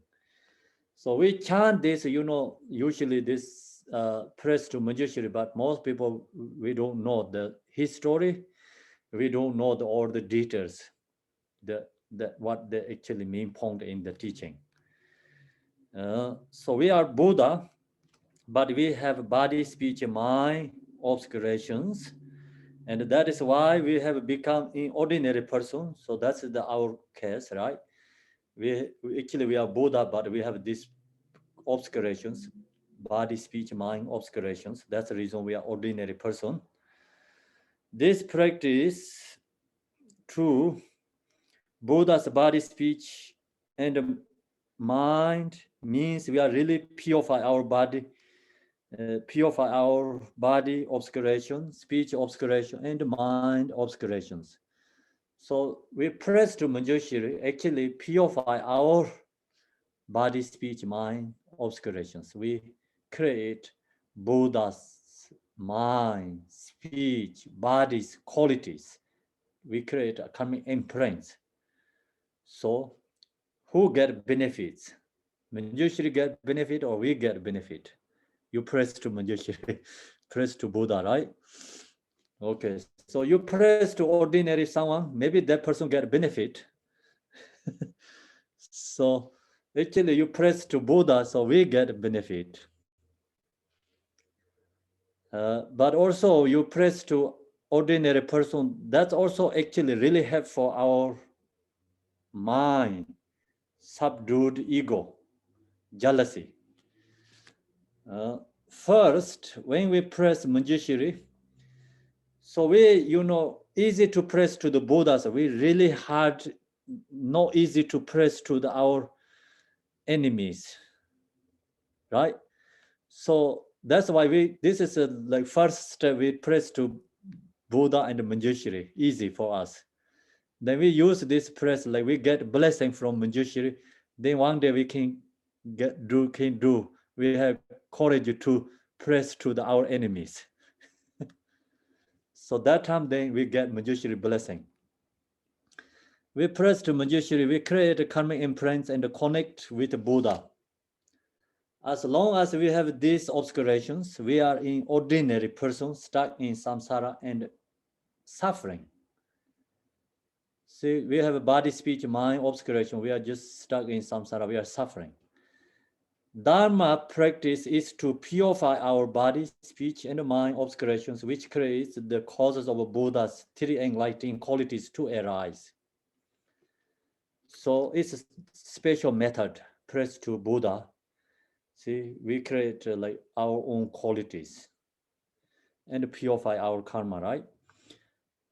So we chant this, usually this praise to Manjushri, but most people, we don't know the history, we don't know all the details, what they actually mean point in the teaching. So we are Buddha, but we have body, speech, mind, obscurations. And that is why we have become an ordinary person. So that's our case, right? We are Buddha, but we have these obscurations, body, speech, mind, obscurations. That's the reason we are ordinary person. This practice through Buddha's body, speech, and mind means we are really purify our body, obscuration, speech obscuration, and mind obscurations. So we press to Manjushri actually purify our body, speech, mind obscurations. We create Buddha's mind, speech, body's qualities. We create a karmic imprints. So who get benefits? Manjushri get benefit or we get benefit? You press to Manjushri, press to Buddha, right? Okay, so you press to ordinary someone, maybe that person get benefit. So actually you press to Buddha, so we get benefit. But also you press to ordinary person, that's also actually really helpful for our mind, subdued ego, jealousy. First, when we press Manjushri, so we, easy to press to the Buddhas. We really hard, not easy to press to our enemies, right? So that's why this is like first step, we press to Buddha and Manjushri, easy for us. Then we use this press, like we get blessing from Manjushri. Then one day we can do. We have courage to press to our enemies. So that time then we get Manjushri blessing. We press to Manjushri, we create karmic imprints and connect with Buddha. As long as we have these obscurations, we are in ordinary person stuck in samsara and suffering. See, we have a body, speech, mind, obscuration. We are just stuck in samsara, we are suffering. Dharma practice is to purify our body, speech, and mind obscurations, which creates the causes of Buddha's 3 enlightening qualities to arise. So it's a special method, press to Buddha. See, we create like our own qualities and purify our karma, right?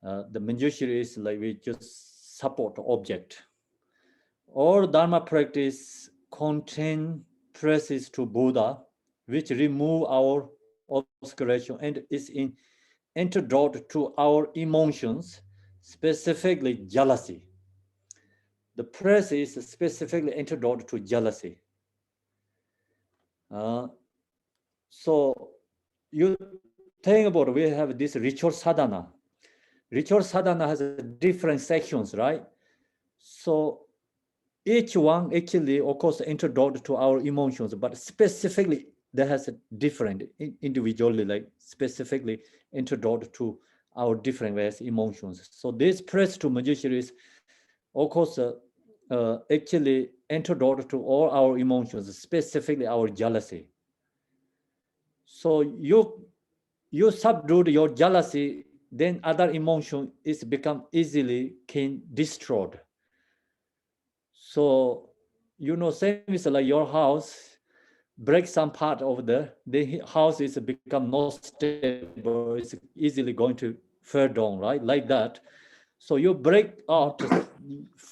The Manjushri is like we just support object. All Dharma practice contain presses to Buddha, which remove our obscuration and is in antidote to our emotions, specifically jealousy. The press is specifically antidote to jealousy. So you think about it, we have this ritual sadhana. Ritual sadhana has different sections, right? So each one actually, of course, antidote to our emotions, but specifically that has a different individually, like specifically antidote to our different various emotions. So this press to Manjushri is, of course, actually antidote to all our emotions, specifically our jealousy. So you subdued your jealousy, then other emotion is become easily can destroyed. So same is like your house, break some part of the house is become not stable, it's easily going to fall down, right? Like that. So you break out,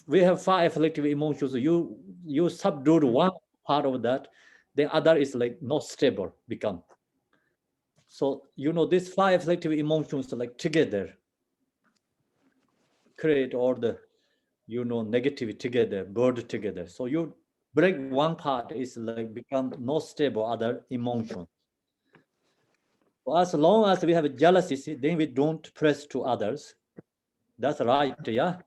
we have 5 afflictive emotions, you subdued one part of that, the other is like not stable become. So these 5 afflictive emotions like together create all the negativity together, burden together. So you break one part is like become not stable other emotion. As long as we have jealousy, then we don't press to others. That's right, yeah.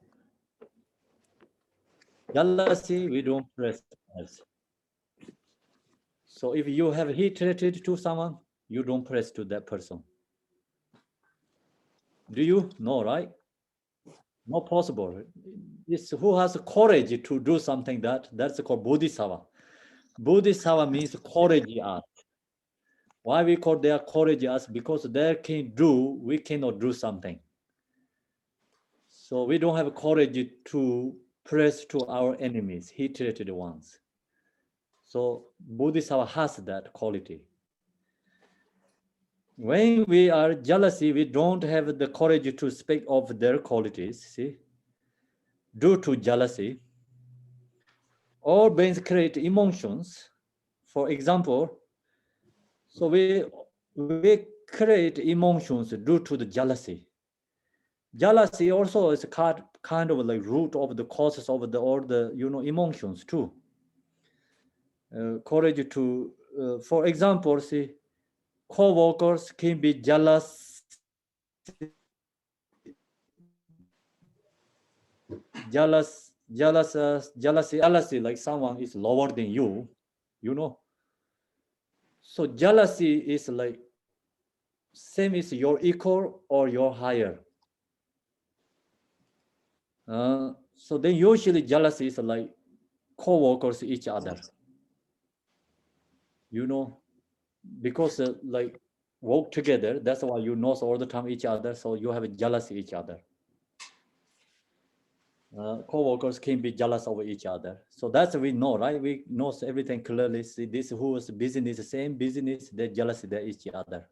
Jealousy, we don't press others. So if you have hatred to someone, you don't press to that person. Do you? No, right? Not possible. It's who has courage to do something that's called Bodhisattva. Bodhisattva means courage art. Why we call their courage art? Because they can do, we cannot do something. So we don't have courage to press to our enemies, hatred ones. So Bodhisattva has that quality. When we are jealousy, we don't have the courage to speak of their qualities, see? Due to jealousy, all brains create emotions. For example, so we create emotions due to the jealousy. Jealousy also is kind of like root of the causes of all the emotions too. Courage to, for example, see, co-workers can be jealousy, like someone is lower than you. So jealousy is like same is your equal or your higher. So then usually jealousy is like co-workers each other. Because like work together, that's why you know all the time each other, so you have jealousy each other. Co-workers can be jealous of each other, so that's we know, right? We know everything clearly. See, this whose business, same business, they're jealous of each other.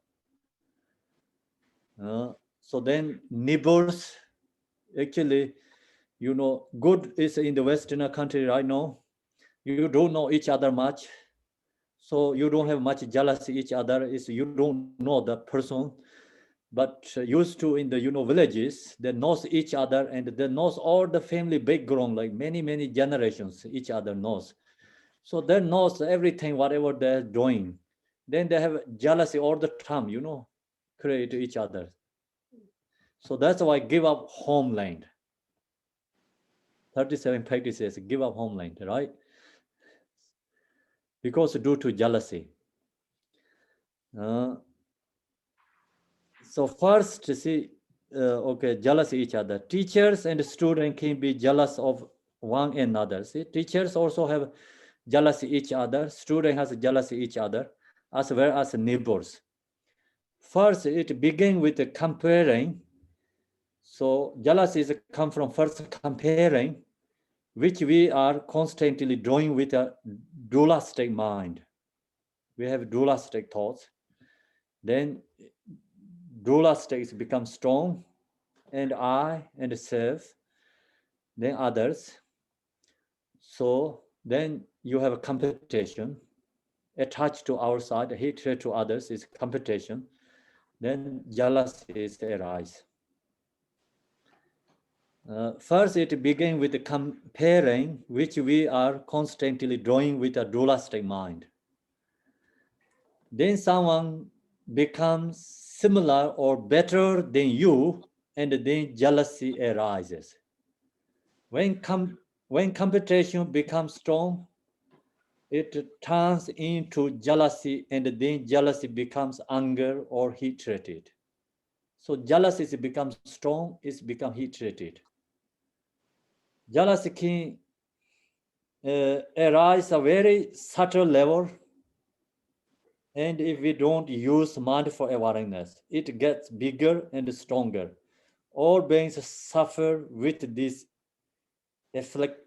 So then neighbors, actually, good is in the Western country right now. You don't know each other much, so you don't have much jealousy each other. Is you don't know the person, but used to in the villages, they knows each other and they knows all the family background, like many generations each other knows. So they knows everything, whatever they're doing. Then they have jealousy all the time, create each other. So that's why give up homeland. 37 practices, give up homeland, right? Because due to jealousy. So first, see, okay, jealous each other. Teachers and students can be jealous of one another. See, teachers also have jealousy each other. Student has jealousy each other, as well as neighbors. First, it begins with comparing. So jealousy is come from first comparing, which we are constantly doing with a dualistic mind. We have dualistic thoughts. Then dualistics become strong, and I and self, then others. So then you have a competition. attached to our side, hatred to others is competition, then jealousy is arise. First, it begins with the comparing, which we are constantly drawing with a dualistic mind. Then someone becomes similar or better than you, and then jealousy arises. When competition becomes strong, it turns into jealousy, and then jealousy becomes anger or hatred. So jealousy becomes strong, it's become hatred. Jealousy can arise a very subtle level, and if we don't use mindful awareness, it gets bigger and stronger. All beings suffer with this affliction.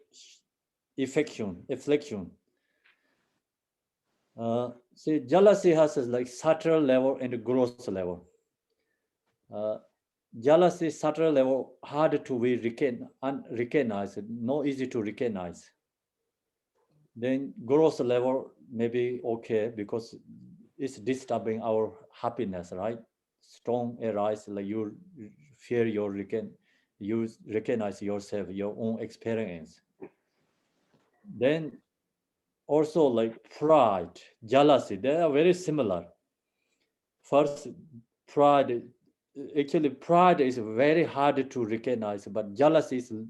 See, jealousy has like subtle level and gross level. Jealousy subtle level hard to be recognized, not easy to recognize. Then gross level maybe okay because it's disturbing our happiness, right? Strong arise like you fear you recognize yourself, your own experience. Then also like pride, jealousy, they are very similar. First, pride, actually pride is very hard to recognize, but jealousy is a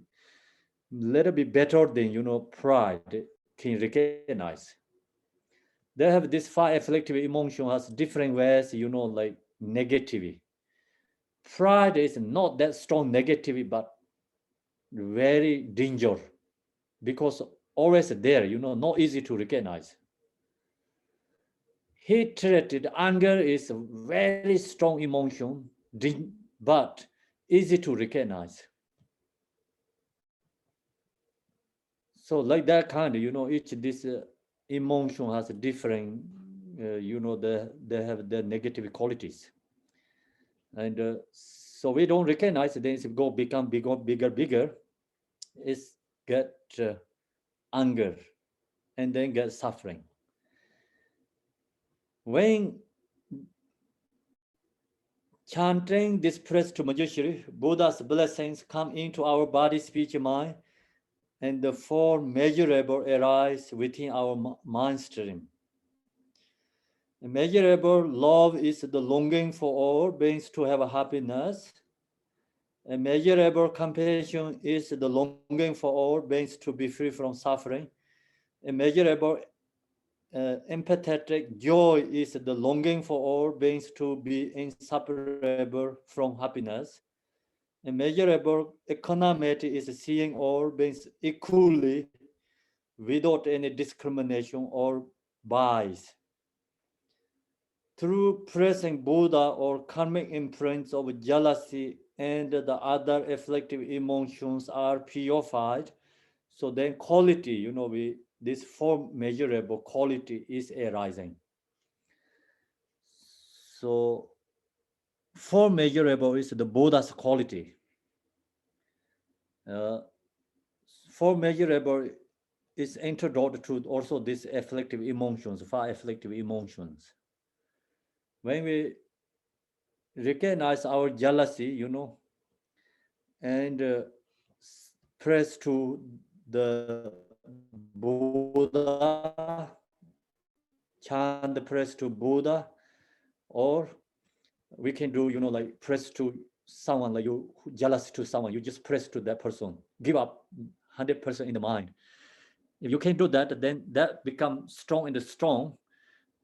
little bit better than pride can recognize. They have this five afflictive emotion has different ways, like negativity. Pride is not that strong negativity, but very danger because always there, not easy to recognize. Hatred, anger is a very strong emotion, but easy to recognize. So like that kind, each this emotion has a different, they have the negative qualities. And so we don't recognize, then it become bigger, it's get anger and then get suffering. When chanting this prayer to Manjushri, Buddha's blessings come into our body, speech, mind, and the four measurable arise within our mind stream. A measurable love is the longing for all beings to have a happiness. A measurable compassion is the longing for all beings to be free from suffering. A measurable empathetic joy is the longing for all beings to be inseparable from happiness. A measurable equanimity is seeing all beings equally without any discrimination or bias. Through pressing Buddha or karmic imprints of jealousy and the other afflictive emotions are purified, so then quality, this four measurable quality is arising. So four measurable is the Buddha's quality. Four measurable is introduced to also these afflictive emotions, five afflictive emotions. When we recognize our jealousy, and press to the Buddha, chant press to Buddha, or we can do, like press to someone, like you jealous to someone, you just press to that person, give up 100% in the mind. If you can do that, then that becomes strong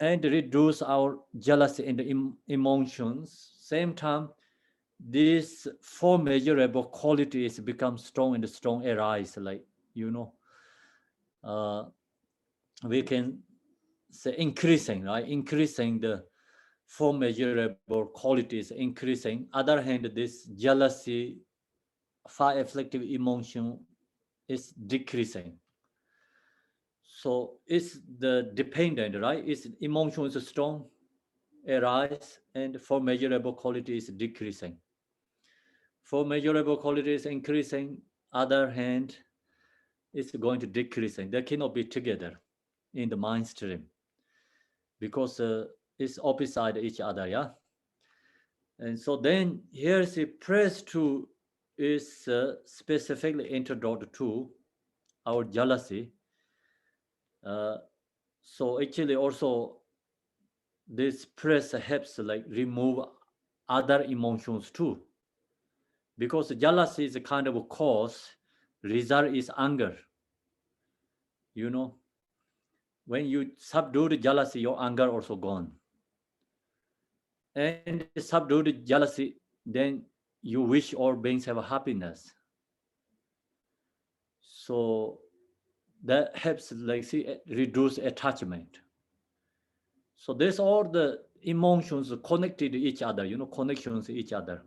and reduce our jealousy and the emotions. Same time, these four measurable qualities become strong and strong arise, like, we can say increasing, right? Increasing the four measurable qualities, increasing. Other hand, this jealousy, five afflictive emotion is decreasing. So it's the dependent, right? Its emotion is strong, arise, and four measurable quality is decreasing. Four measurable quality is increasing. Other hand, it's going to decreasing. They cannot be together in the mind stream. because it's opposite each other, yeah. And so then here's the press to is specifically introduced to our jealousy. So actually also this press helps like remove other emotions too, because jealousy is a kind of a cause, result is anger. You know, when you subdue the jealousy, your anger also gone. And subdue the jealousy, then you wish all beings have a happiness. So that helps like see reduce attachment. So there's all the emotions connected to each other, you know, connections to each other.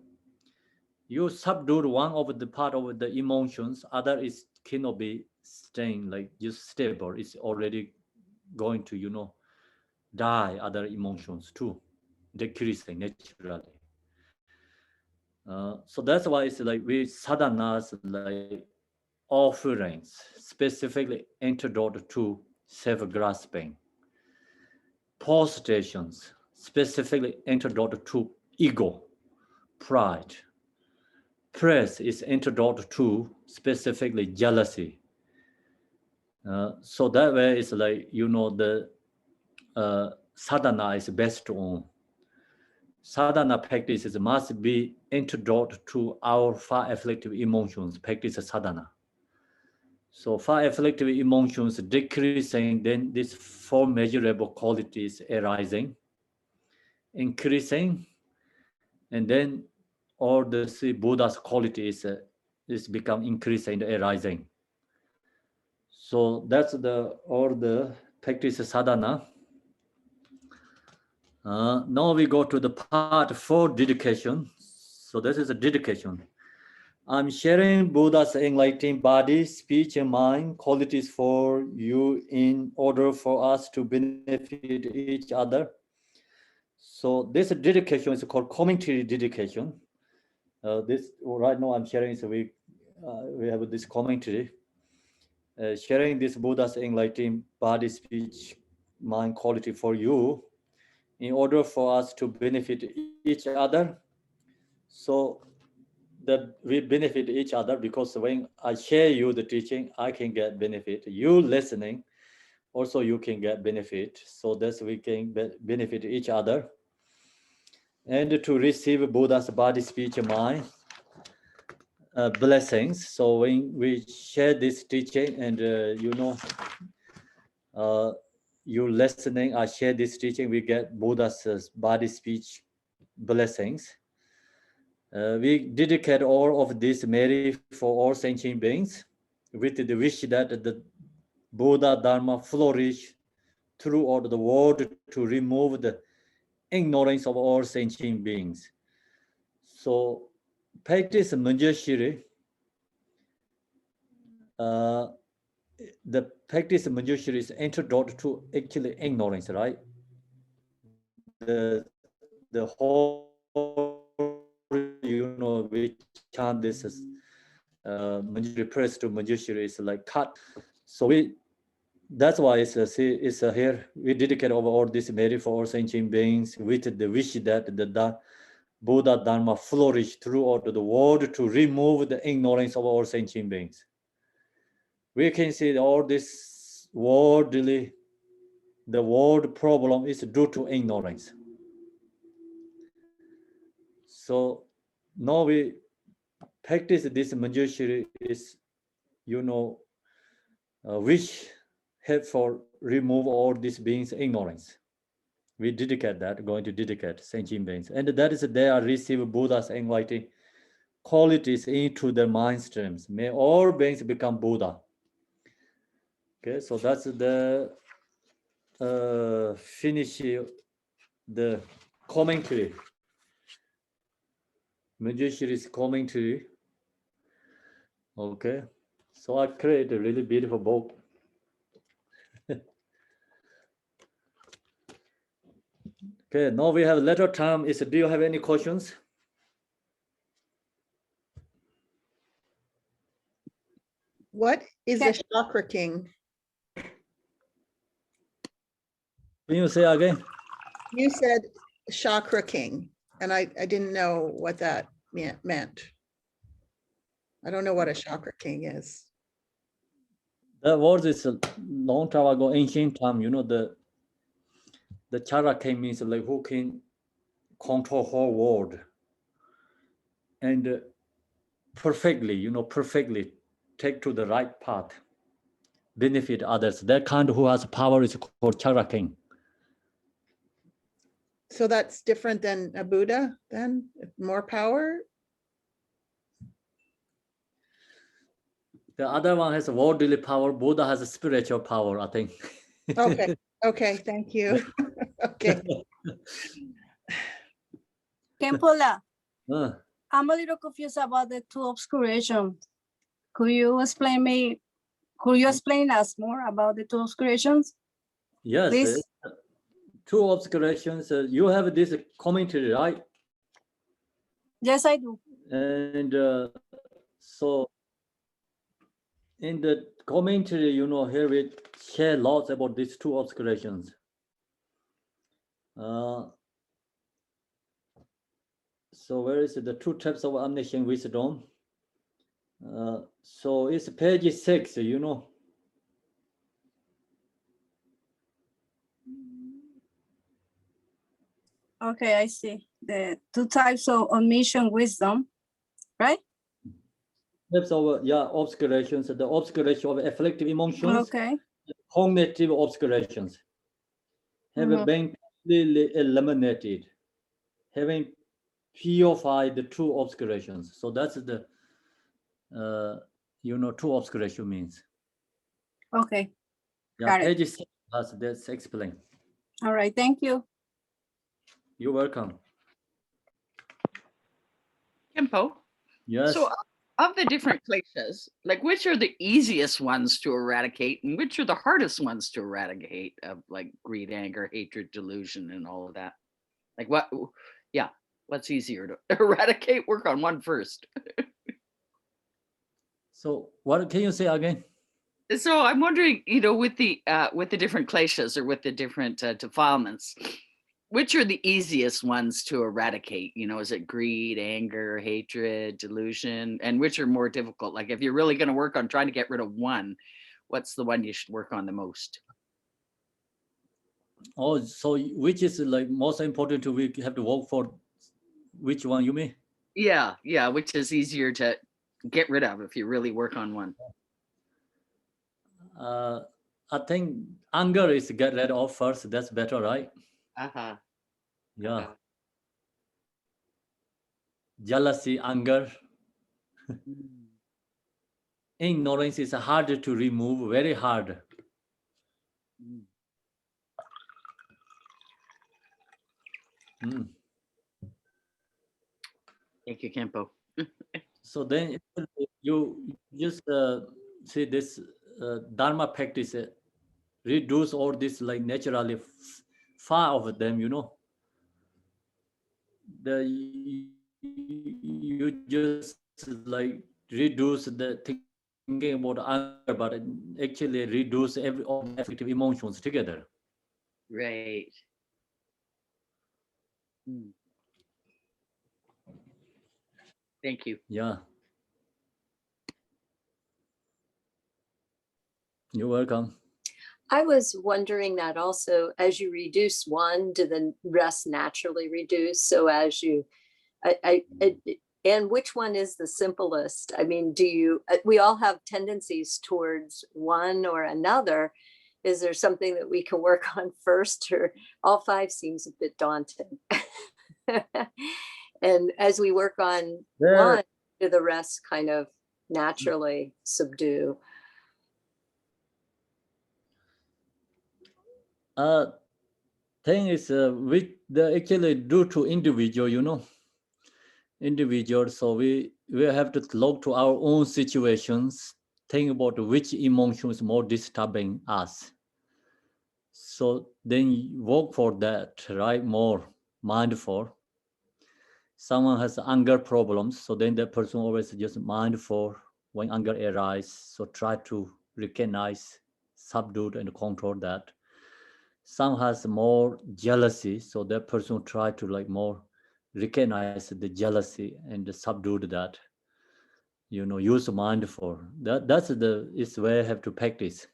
You subdue one of the part of the emotions, other is cannot be staying like just stable. It's already going to, you know, die. Other emotions too, decreasing naturally. So that's why it's like we sadhanas like offerings specifically antidote to self-grasping, postrations specifically antidote to ego, pride. Praise is antidote to specifically jealousy. So that way it's like, you know, the sadhana is best on. Sadhana practices must be antidote to our far afflictive emotions, practice sadhana. So far afflictive emotions decreasing, then these four measurable qualities arising, increasing, and then all the Buddha's qualities is become increasing and arising. So that's the all the practice sadhana. Now we go to the part 4, dedication. So this is a dedication. I'm sharing Buddha's enlightened body, speech, and mind qualities for you in order for us to benefit each other. So this dedication is called commentary dedication. This right now I'm sharing, so we have this commentary. Sharing this Buddha's enlightened body, speech, mind quality for you in order for us to benefit each other. So that we benefit each other, because when I share you the teaching, I can get benefit. You listening, also you can get benefit. So that we can benefit each other. And to receive Buddha's body, speech, mind blessings. So when we share this teaching, and you know, you listening, I share this teaching, we get Buddha's body, speech blessings. We dedicate all of this merit for all sentient beings with the wish that the Buddha Dharma flourish throughout the world to remove the ignorance of all sentient beings. So practice Manjushri. The practice of Manjushri is antidote to actually ignorance, right? The whole, you know, we chant this as Manjushri, prayers to Manjushri is like cut. So that's why it's here we dedicate over all this merit for all sentient beings with the wish that the Buddha Dharma flourish throughout the world to remove the ignorance of all sentient beings. We can see all this the world problem is due to ignorance. So now we practice this Manjushri is, you know, wish help for remove all these beings' ignorance. We dedicate that, going to dedicate sentient beings. And that is they are receive Buddha's enlightened qualities into their mind streams. May all beings become Buddha. Okay, so that's the finish the commentary. Manjushri's commentary. Okay, so I created a really beautiful book. Okay, now we have little time. Do you have any questions? What is a chakra king? Can you say again? You said chakra king, and I didn't know what that meant. I don't know what a chakra king is. That word is a long time ago, ancient time, you know, the chara king means like who can control whole world. And perfectly, you know, perfectly take to the right path, benefit others. That kind who has power is called chara king. So that's different than a Buddha then? More power? The other one has worldly power. Buddha has a spiritual power, I think. Okay, okay, thank you. Okay. Khenpo-la, Uh, I'm a little confused about the two obscurations. Could you explain us more about the two obscurations? yes, Please. two obscurations. You have this commentary, right? Yes, I do. And so in the commentary, you know, here we share lots about these two obscurations. So where is it? The two types of omniscient wisdom. So it's page 6, you know. Okay, I see. The two types of omniscient wisdom, right? Types of obscurations, the obscuration of afflictive emotions, Okay. cognitive obscurations have been completely eliminated, having purified the two obscurations. So that's the you know, two obscuration means. Okay. Yeah, Got it. page 6 that's explained. All right. Thank you. You're welcome. Khenpo, Yes. so of the different kleshas, like which are the easiest ones to eradicate and which are the hardest ones to eradicate of like greed, anger, hatred, delusion, and all of that? Like what's easier to eradicate? Work on one first. So what can you say again? So I'm wondering, you know, with the different kleshas or with the different defilements, which are the easiest ones to eradicate? You know, is it greed, anger, hatred, delusion, and which are more difficult? Like if you're really going to work on trying to get rid of one, what's the one you should work on the most? Oh, so which is like most important to we have to work for? Which one you mean? Yeah, which is easier to get rid of if you really work on one? I think anger is get rid of first. That's better, right? Uh-huh. Yeah. Uh-huh. Jealousy, anger. Mm. Ignorance is hard to remove, very hard. Mm. Mm. Thank you, Khenpo. So then you just see this Dharma practice, reduce all this like naturally far of them, you know. You just like reduce the thinking about anger, but actually reduce all the affective emotions together. Right. Mm. Thank you. Yeah. You're welcome. I was wondering that also, as you reduce one, do the rest naturally reduce? So as you, and which one is the simplest? I mean, we all have tendencies towards one or another. Is there something that we can work on first, or all five seems a bit daunting? And as we work on one, do the rest kind of naturally subdue? Thing is which the actually due to individual, you know, individual. So we have to look to our own situations, think about which emotions more disturbing us. So then you work for that, right? More mindful. Someone has anger problems, so then that person always just mindful when anger arises. So try to recognize, subdue, and control that. Some has more jealousy, so that person try to like more recognize the jealousy and subdue that. Use mind for that. That's the is where I have to practice.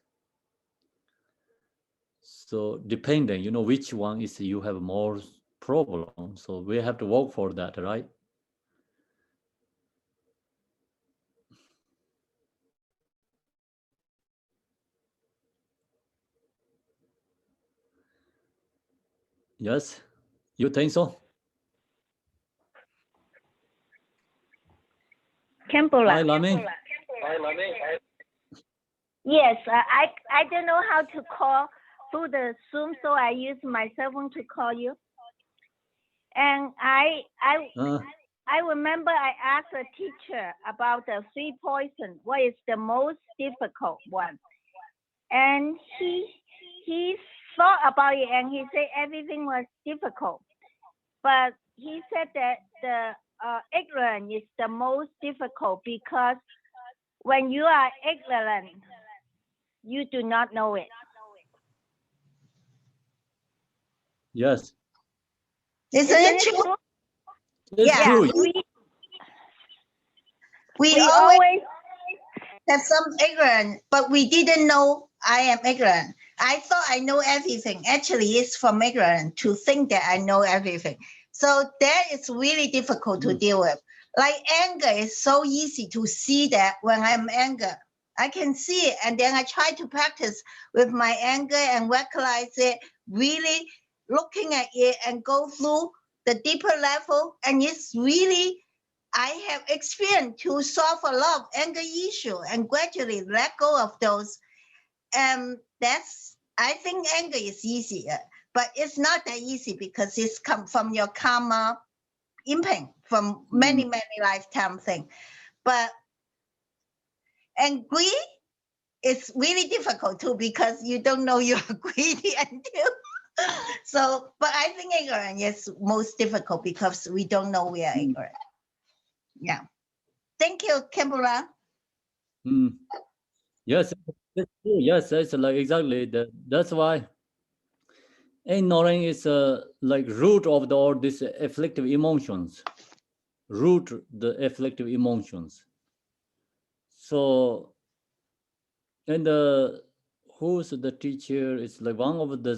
So depending, which one is you have more problem. So we have to work for that, right? Yes, you think so? Khenpo. Hi, Lami. Yes, I don't know how to call through the Zoom, so I use my cell phone to call you. And I remember I asked a teacher about the 3 poison, what is the most difficult one? And he thought about it and he said everything was difficult. But he said that the ignorance is the most difficult because when you are ignorant, you do not know it. Yes, Isn't it true? it's Yeah, true. We We always always have some ignorant, but we didn't know I am ignorant. I thought I know everything. Actually, it's from ignorant to think that I know everything. So that is really difficult to deal with. Like anger is so easy to see that when I'm angry, I can see it. And then I try to practice with my anger and recognize it, really looking at it and go through the deeper level. And it's really, I have experience to solve a lot of anger issue and gradually let go of those. I think anger is easier, but it's not that easy because it's come from your karma impact from many lifetime thing. But greed is really difficult too because you don't know you're greedy until. So, but I think ignorance is most difficult because we don't know we are ignorant. Yeah. Thank you, Khenpo. Yes, it's true. Yes, it's like exactly that. That's why ignoring is like root of all these afflictive emotions. Root the afflictive emotions. So, and who's the teacher? It's like one of the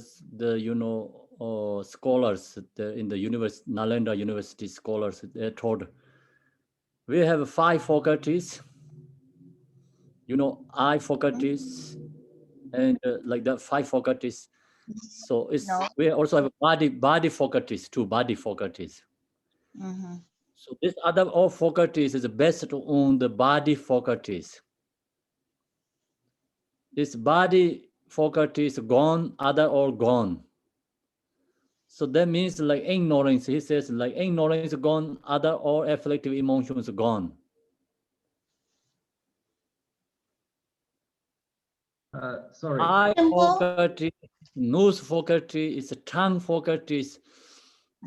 scholars in the Nalanda University scholars. They told we have 5 faculties. Eye faculties, and like the 5 faculties. So it's we also have body faculties, 2 body faculties. So this other all faculties is best to own the body faculties. This body faculties gone, other all gone. So that means like ignorance. He says like ignorance gone, other all afflictive emotions gone. Sorry. Eye faculty, nose faculty, it's a tongue faculties.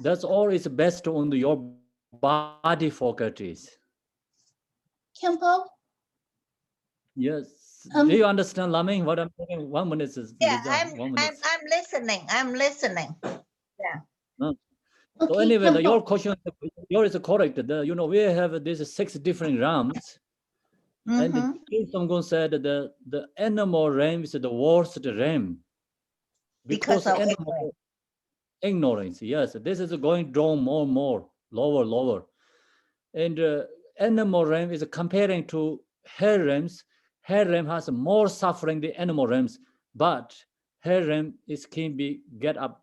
That's all is best on your body faculties. Khenpo? Yes. Do you understand, Laming, what I'm saying? 1 minute is Yeah, Lisa, 1 minute. I'm listening. Yeah. So Okay, anyway, Khenpo. your question, yours is correct. We have these 6 different realms. And Samgun said the animal realm is the worst realm. Because of animal ignorance. Yes, this is going down more and more, lower. And animal realm is comparing to hell realms. Hell realm has more suffering than animal realms, but hell realm can be get up,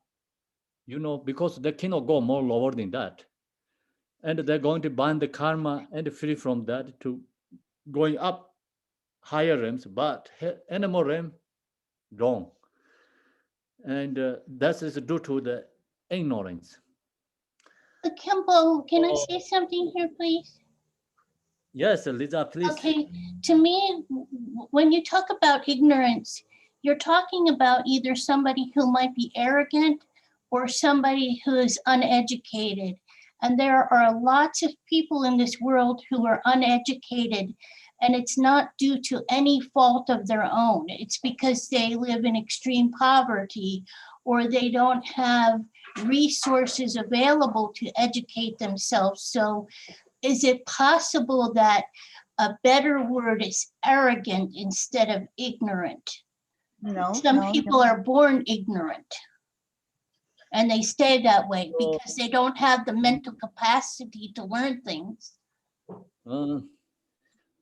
because they cannot go more lower than that. And they're going to bind the karma and free from that to going up higher realms, but animal realm, wrong. And that is due to the ignorance. Khenpo, can I say something here, please? Yes, Lisa, please. Okay, to me, when you talk about ignorance, you're talking about either somebody who might be arrogant or somebody who is uneducated. And there are lots of people in this world who are uneducated, and it's not due to any fault of their own. It's because they live in extreme poverty or they don't have resources available to educate themselves. So is it possible that a better word is arrogant instead of ignorant? No, Some no, people no. are born ignorant and they stay that way So, because they don't have the mental capacity to learn things.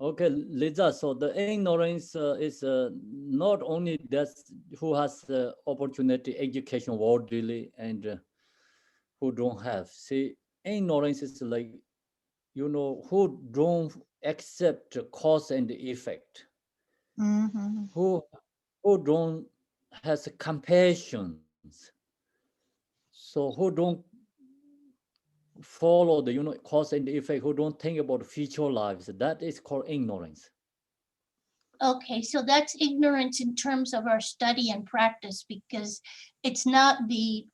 okay, Lisa, so the ignorance is not only that who has opportunity, education worldly, and who don't have. See, ignorance is like, who don't accept cause and effect, Mm-hmm. who don't has compassion, so who don't follow the cause and effect, who don't think about future lives. That is called ignorance. Okay, so that's ignorance in terms of our study and practice, because it's not the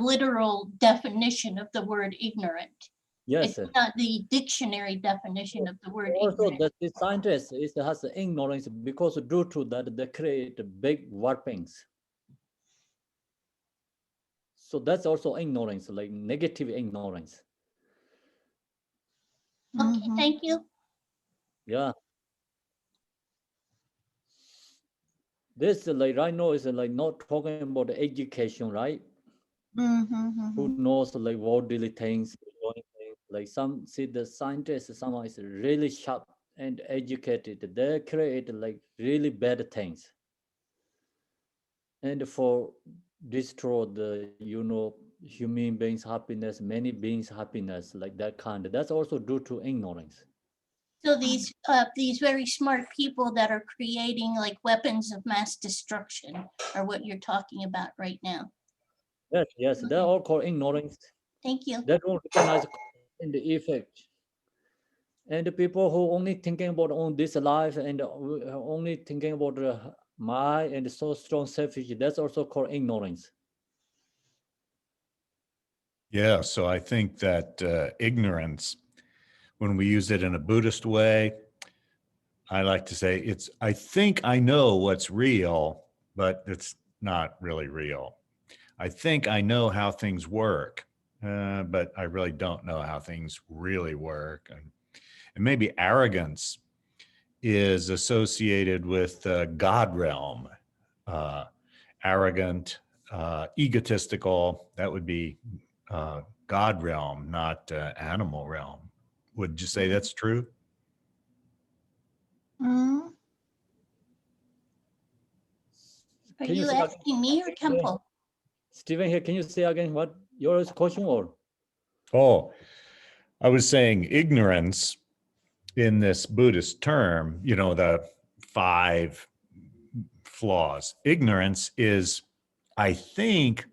literal definition of the word ignorant. Yes. It's not the dictionary definition of the word Also, ignorant. the scientist has ignorance because due to that they create big warpings. So that's also ignorance, like negative ignorance. Okay, Mm-hmm. thank you. Yeah. This like right now is like not talking about education, right? Mm-hmm. Who knows like worldly things, like some see the scientists, someone is really sharp and educated, they create like really bad things. And for destroy the human beings happiness, many beings happiness, like that kind, that's also due to ignorance. So these very smart people that are creating like weapons of mass destruction are what you're talking about right now. Yes, they're all called ignorance. Thank you. They don't recognize in the effect. And the people who only thinking about on this life and only thinking about my and so strong selfish, that's also called ignorance. Yeah, so I think that ignorance, when we use it in a Buddhist way, I like to say I think I know what's real, but it's not really real. I think I know how things work, but I really don't know how things really work. And maybe arrogance is associated with God realm, arrogant, egotistical. That would be God realm, not animal realm. Would you say that's true? Mm-hmm. Are Can you you say asking me or Khenpo? Stephen here, can you say again what your question or? Oh, I was saying ignorance in this Buddhist term, the 5 flaws. Ignorance is, I think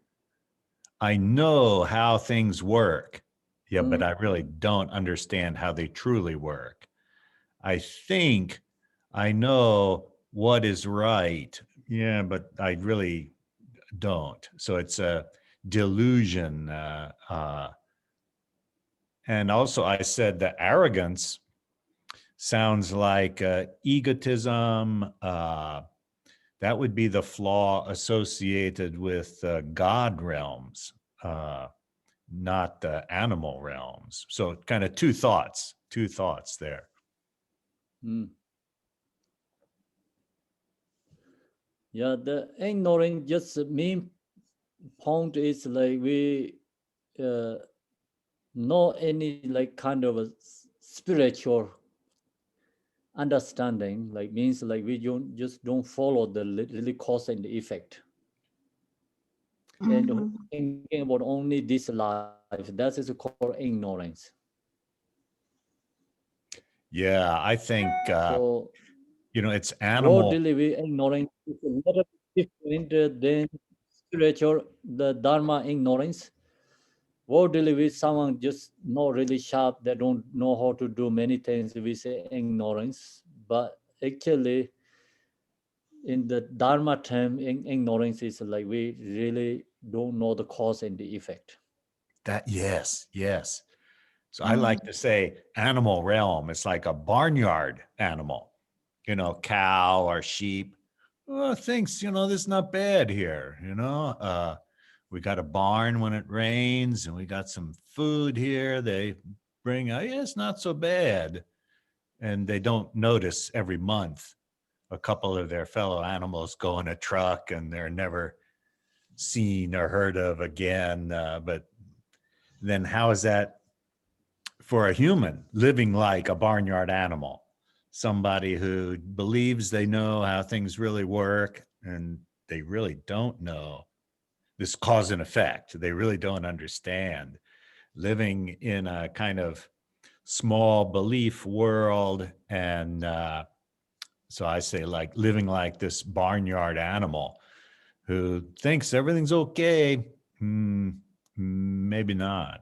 I know how things work. Yeah, but I really don't understand how they truly work. I think I know what is right. Yeah, but I really don't. So it's a delusion. And also I said that arrogance sounds like egotism. That would be the flaw associated with God realms, not the animal realms. So kind of two thoughts there. Yeah, the ignoring just main point is like we know any like kind of a spiritual understanding, like means like we don't follow the really cause and effect. And thinking about only this life, that is called ignorance. Yeah, I think So it's animal. worldly we ignorance is a little bit different than spiritual, the dharma ignorance. Worldly with someone just not really sharp, they don't know how to do many things, we say ignorance. But actually in the dharma term, ignorance is like we really don't know the cause and the effect. That yes. So I like to say animal realm. It's like a barnyard animal, cow or sheep. thinks, this is not bad here, we got a barn when it rains and we got some food here. They bring, yeah, it's not so bad. And they don't notice every month a couple of their fellow animals go in a truck and they're never seen or heard of again. But then how is that for a human living like a barnyard animal? Somebody who believes they know how things really work and they really don't know this cause and effect. They really don't understand living in a kind of small belief world. And so I say, like living like this barnyard animal who thinks everything's okay. Maybe not.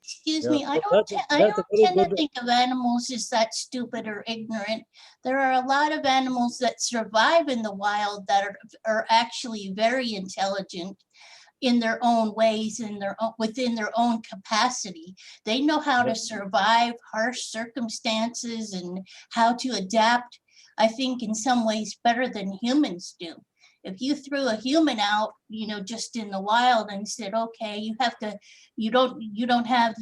Excuse Yeah, me, I so don't that's a very tend to good. think of animals as that stupid or ignorant. There are a lot of animals that survive in the wild that are actually very intelligent in their own ways, within their own capacity. They know how to survive harsh circumstances and how to adapt, I think, in some ways better than humans do. If you threw a human out, just in the wild and said, okay, you don't have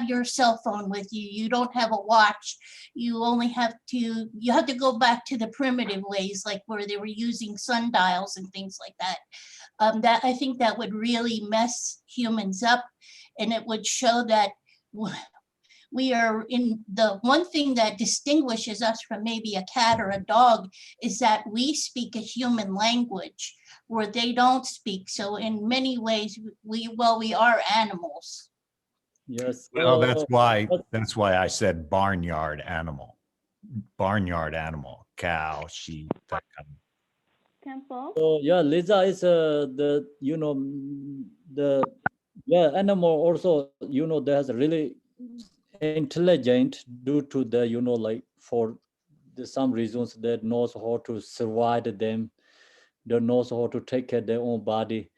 your cell phone with you, you don't have a watch, you have to go back to the primitive ways, like where they were using sundials and things like that. That I think that would really mess humans up, and it would show that we are in the one thing that distinguishes us from maybe a cat or a dog is that we speak a human language where they don't speak. So in many ways, we are animals. Yes. Well, that's why I said barnyard animal, cow, sheep, that kind of. Khenpo? So yeah, Lisa is the animal also there's really intelligent due to the like for some reasons that knows how to survive them, they knows how to take care of their own body.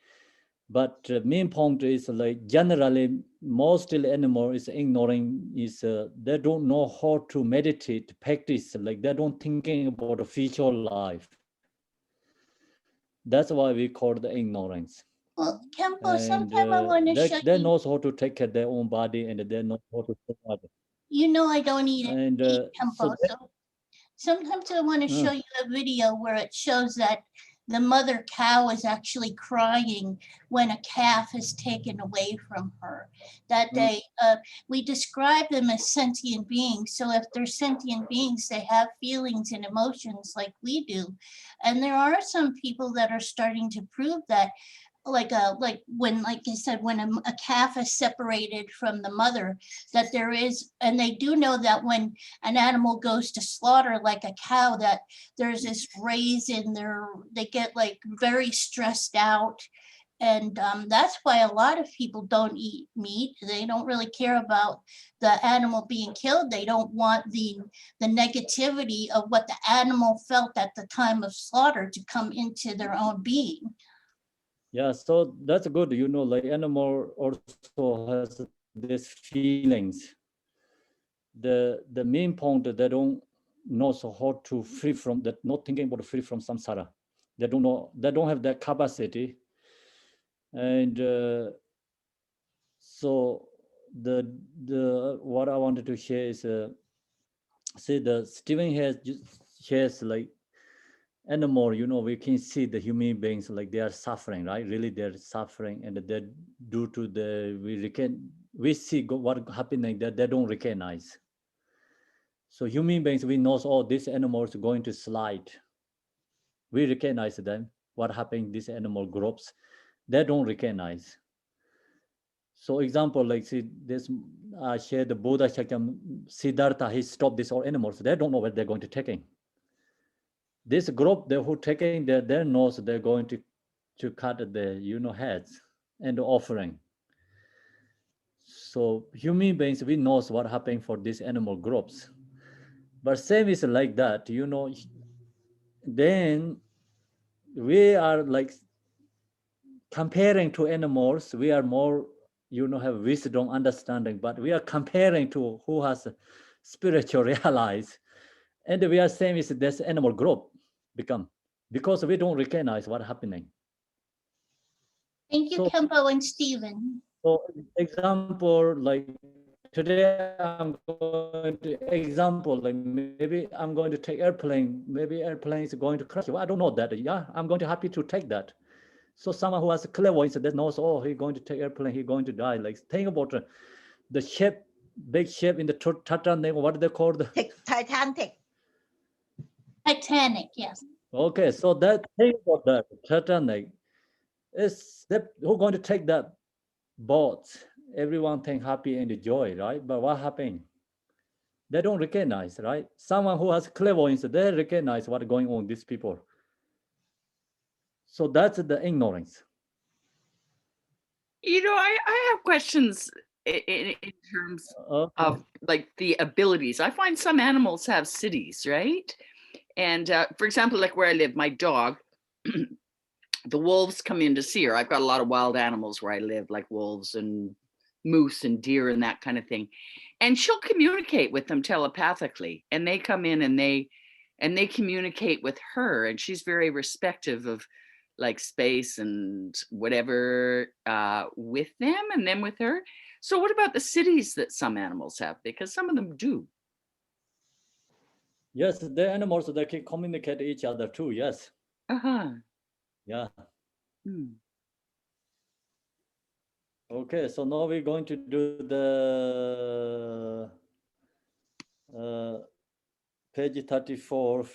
But main point is like generally most animal is ignoring is they don't know how to meditate, practice, like they don't thinking about the future life. That's why we call the ignorance. Well, Khenpo, And sometime I want to show they you. knows how to take care of their own body and they know how to survive. I don't eat And Khenpo, so sometimes I want to show you a video where it shows that the mother cow is actually crying when a calf is taken away from her. That we describe them as sentient beings. So if they're sentient beings, they have feelings and emotions like we do. And there are some people that are starting to prove that, like I said, when a calf is separated from the mother, that there is, and they do know that when an animal goes to slaughter, like a cow, that there's this raise in they get like very stressed out. And that's why a lot of people don't eat meat. They don't really care about the animal being killed. They don't want the negativity of what the animal felt at the time of slaughter to come into their own being. Yeah, so that's good. Like animal also has these feelings. The main point that they don't know so how to free from that, not thinking about free from samsara. They don't have that capacity. And so the what I wanted to share is see the Stephen has like animal, we can see the human beings like they are suffering, right? Really, they're suffering, and they're due to we see what happening that they don't recognize. So human beings, we know, oh, this animal is going to slide. We recognize them. What happened? These animal groups, they don't recognize. So example, like see this, I share the Buddha Shakyam, Siddhartha, he stopped these all animals. They don't know where they're going to taking. This group, they who taking their nose, they're going to cut the heads and the offering. So human beings, we knows what happened for these animal groups. But same is like that, then we are like comparing to animals, we are more, have wisdom, understanding, but we are comparing to who has spiritual realized. And we are saying is this animal group become, because we don't recognize what's happening. Thank you, So- Khenpo and Stephen. So example, like today I'm going to example, like maybe I'm going to take airplane, maybe airplane is going to crash. Well, I don't know that. Yeah, I'm going to happy to take that. So someone who has a clairvoyance that knows, oh, he's going to take airplane, he's going to die. Like think about the ship, big ship in the Titanic, what they call the Titanic. Titanic, yes. okay, so that think about that Titanic is that who going to take that boat? Everyone think happy and joy, right? But what happened? They don't recognize, right? Someone who has clairvoyance, they recognize what's going on with these people. So that's the ignorance. You know, I have questions in terms of like the abilities. I find some animals have cities, right? And for example, like where I live, my dog, the wolves come in to see her. I've got a lot of wild animals where I live, like wolves and moose and deer and that kind of thing. And she'll communicate with them telepathically, and they come in and they communicate with her, and she's very respective of like space and whatever with them and them with her. So what about the cities that some animals have? Because some of them do. Yes, the animals, they can communicate each other too, yes. Uh-huh. Yeah. Hmm. Okay, so now we're going to do the page 34.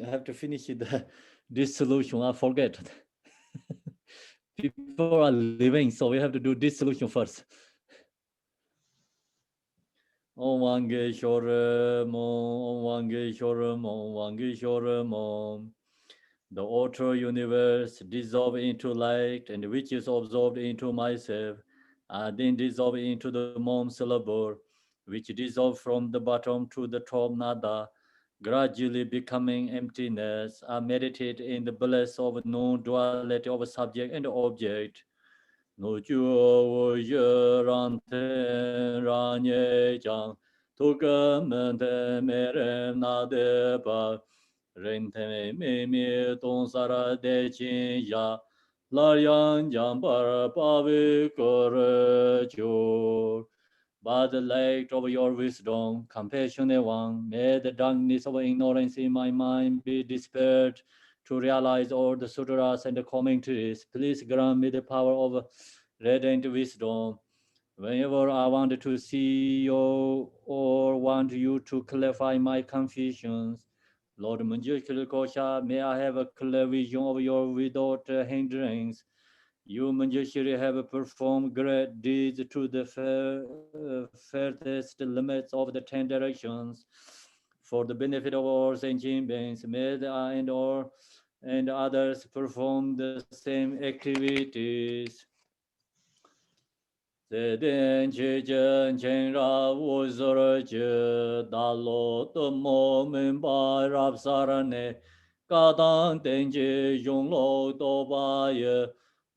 Have to finish this solution. I forget. People are living, so we have to do this solution first. Om Wange Shorem, Om Wange Shorem, Om Wange Shorem, Om. The outer universe dissolve into light, and which is absorbed into myself, then dissolve into the mom syllable, which dissolve from the bottom to the top nada, gradually becoming emptiness. I meditate in the bliss of non-duality of subject and object. No juo ye ran te ran ye jang, tu ge men te me re na de ba. Ren te me me don sara de chin ya, la yang jang bar pa vi ko re jo. By the light of your wisdom, compassionate one, may the darkness of ignorance in my mind be dispelled to realize all the sutras and the commentaries. Please grant me the power of radiant wisdom. Whenever I want to see you or want you to clarify my confusions, Lord Manjushri Kosha, may I have a clear vision of your without hindrance. You, Manjushri, have performed great deeds to the furthest limits of the 10 directions. For the benefit of all sentient beings, may I and others perform the same activities. Zeden Chichen Chenra Uzurje Dalo Tumo Mimba Rapsarane Kadan Tenji Junglo Tobaye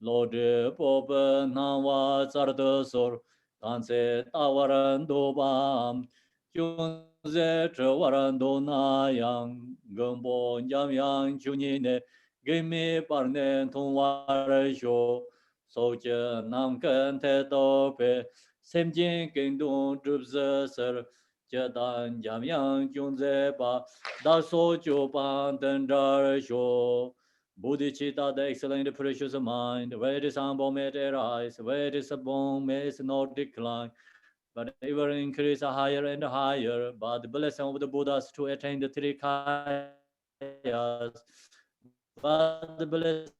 Lode Pope Nawa Zardasor Tanse Tawaran Dobam Junze Trewaran Donayang Gumbo Yamyang Junine Gimme Parnen Tungwaresho so je nam ken te to pe sem jin ken dong zhup ze ser je dan jam yang jung ze ba da so ju ban den zha shuo bodhicitta, the excellent precious mind, where it is humble may it arise, where it is born may it not decline, but ever increase higher and higher. But the blessing of the Buddhas to attain the three kayas, but the blessing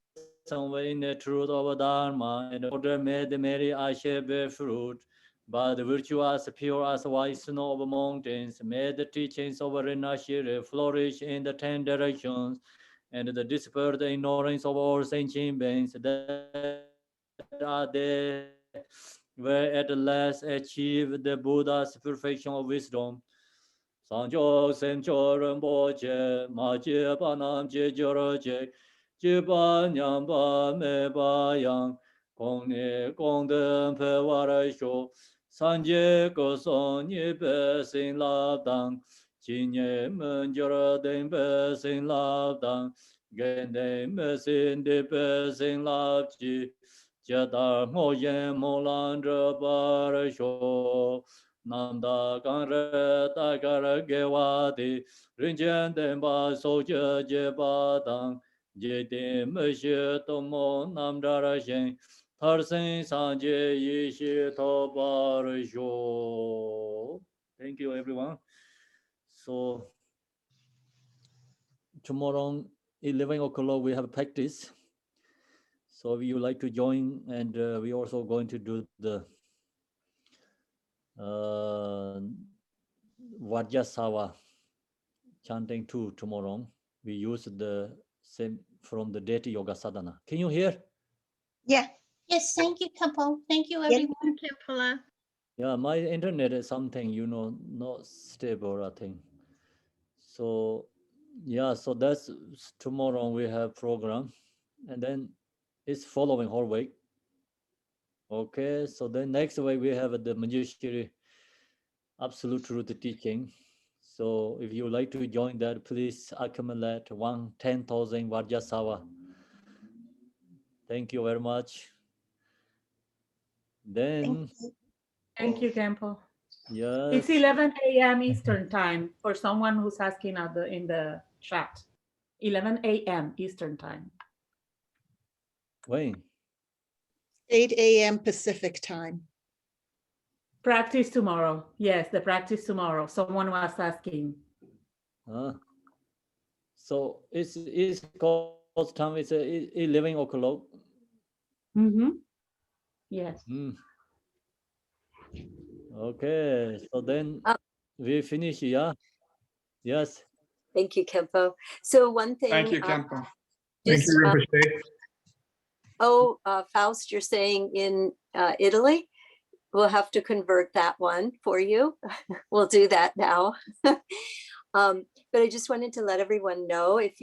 in the truth of Dharma, and order may the merry I shall bear fruit. But the virtuous, pure as white snow of mountains, may the teachings of Rinpoche flourish in the 10 directions, and the disperse the ignorance of all sentient beings, that are they where at last achieve the Buddha's perfection of wisdom. Sanjo Semcho Rinpoche, Ma Je Pa Nam Je Joro Je, Je Pa Nyam Pa Me Pa Yang, Kong Ni Kong Den Pe Wa Rai Sho, San Je Ko Son Ni Pe Sin La Dang, Chinye Manjura Dembe Sing Lab Dang, Gende Mesin Depe Sing Lab Chi, Jata Moyen Molandra Barasho, Namda Ganre Takara Gewadi, Rinjan Demba Soja Jeba Dang, Jete Meshe Tomo Namdara Shen, Tarsen Sanje Yishi Tobarasho. Thank you, everyone. So tomorrow 11 o'clock we have practice. So if you like to join, and we also going to do the Vajrasattva chanting too tomorrow. We use the same from the Deity Yoga Sadhana. Can you hear? Yeah. Yes, thank you, Khenpo. Thank you, Yes. everyone. Yeah, my internet is something, not stable, I think. So yeah, so that's tomorrow we have program, and then it's following whole week. Okay, so then next week we have the Manjushri Absolute Truth teaching. So if you like to join that, please accumulate 10,000 Vajrasattva. Thank you very much. Then, Thank you, Khenpo. yes. It's 11 a.m. Eastern time for someone who's asking in the chat. 11 a.m. Eastern time. When? 8 a.m. Pacific time. Practice tomorrow. Yes, the practice tomorrow. Someone was asking. So it's East Coast time, it's 11 o'clock. Mm-hmm. Yes. Okay, so then we finish, yeah? Yes. Thank you, Khenpo. So one thing. Thank you, Khenpo. Just, Thank you, Rinpoche. Faust, you're saying in Italy? We'll have to convert that one for you. We'll do that now. But I just wanted to let everyone know, if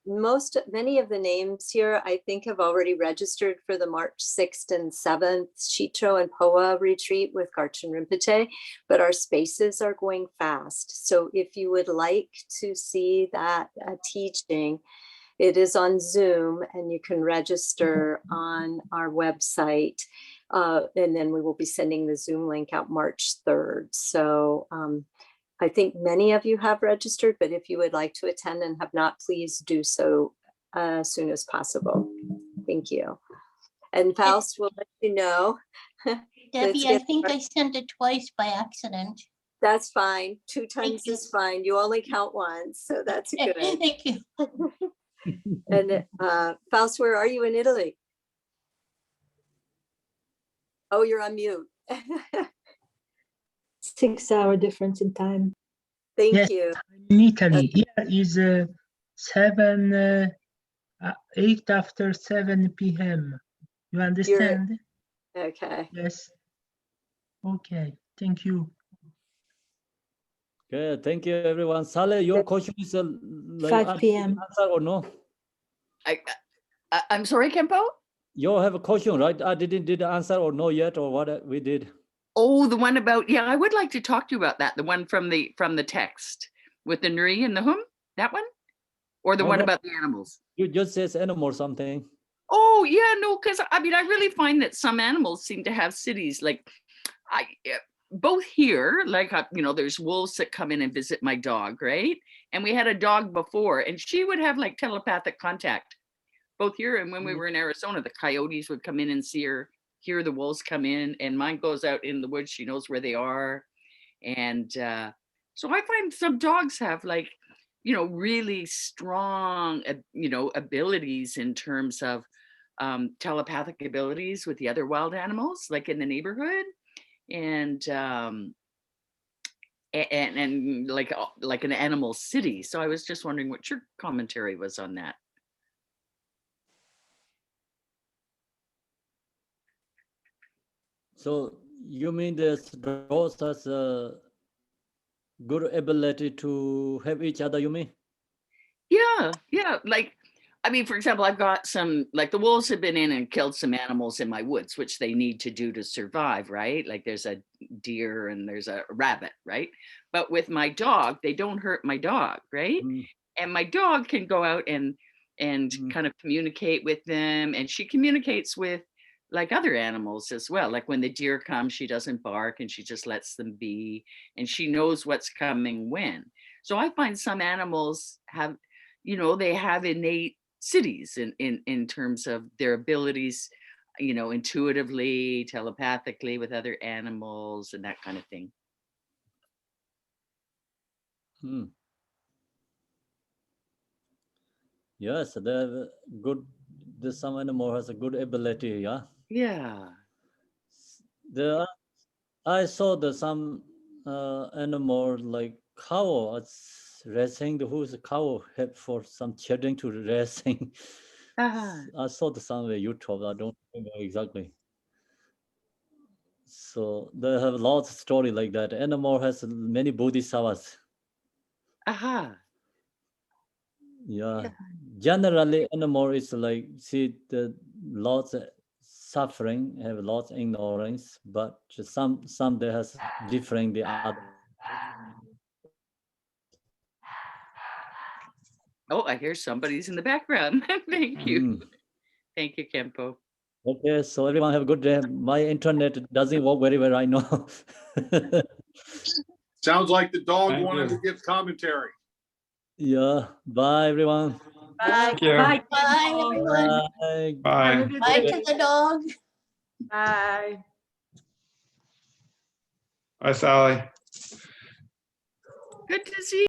many of the names here, I think, have already registered for the March 6th and 7th Shito and Poa retreat with Garchen Rinpoche, but our spaces are going fast. So if you would like to see that teaching, it is on Zoom, and you can register on our website. And then we will be sending the Zoom link out March 3rd. So I think many of you have registered, but if you would like to attend and have not, please do so as soon as possible. Thank you. And Faust will let you know. Debbie, I think I sent it twice by accident. That's fine. 2 times is fine. You only count once, so that's good. Thank you. And Faust, where are you in Italy? Oh, you're on mute. 6-hour difference in time. Thank you. In Italy, here is 8 after 7 p.m. You understand? Okay. Yes. Okay. Thank you. Okay, thank you, everyone. Saleh, your question is like 5 p.m. answer or no? I'm sorry, Khenpo? You have a question, right? I did answer or no yet, or what we did? Oh, the one about, yeah, I would like to talk to you about that. The one from the text with the Nuri and the Hum, that one? Or the one about the animals? You just says animal or something. Oh, yeah, no, because I mean, I really find that some animals seem to have cities. Like, both here, like, there's wolves that come in and visit my dog, right? And we had a dog before, and she would have like telepathic contact, both here and when we were in Arizona. The coyotes would come in and see her. Here the wolves come in, and mine goes out in the woods. She knows where they are. And so I find some dogs have like, really strong, abilities in terms of telepathic abilities with the other wild animals, like in the neighborhood. And like an animal city. So I was just wondering what your commentary was on that. So you mean this dogs has a good ability to help each other, you mean? Yeah. Like I mean, for example, I've got some, like the wolves have been in and killed some animals in my woods, which they need to do to survive, right? Like there's a deer and there's a rabbit, right? But with my dog, they don't hurt my dog, right? And my dog can go out and kind of communicate with them, and she communicates with like other animals as well. Like when the deer comes, she doesn't bark and she just lets them be, and she knows what's coming when. So I find some animals have, you know, they have innate cities in terms of their abilities, you know, intuitively, telepathically with other animals and that kind of thing. Yes, they're good. This some animal has a good ability. Yeah. Yeah. I saw some animal like cow. It's racing. Who's a cow help for some children to racing. I saw somewhere YouTube. I don't remember exactly. So they have lots of story like that. Animal has many bodhisattvas. Yeah. Generally, animal is like see the lots of suffering, have lots of ignorance, but some they has different the other. Oh, I hear somebody's in the background. Thank you. Thank you, Khenpo. Okay, so everyone have a good day. My internet doesn't work very well right now. Sounds like the dog wanted to give commentary. Yeah. Bye, everyone. Bye. Bye, everyone. Bye. Bye to the dog. Bye. Bye, Sally. Good to see you.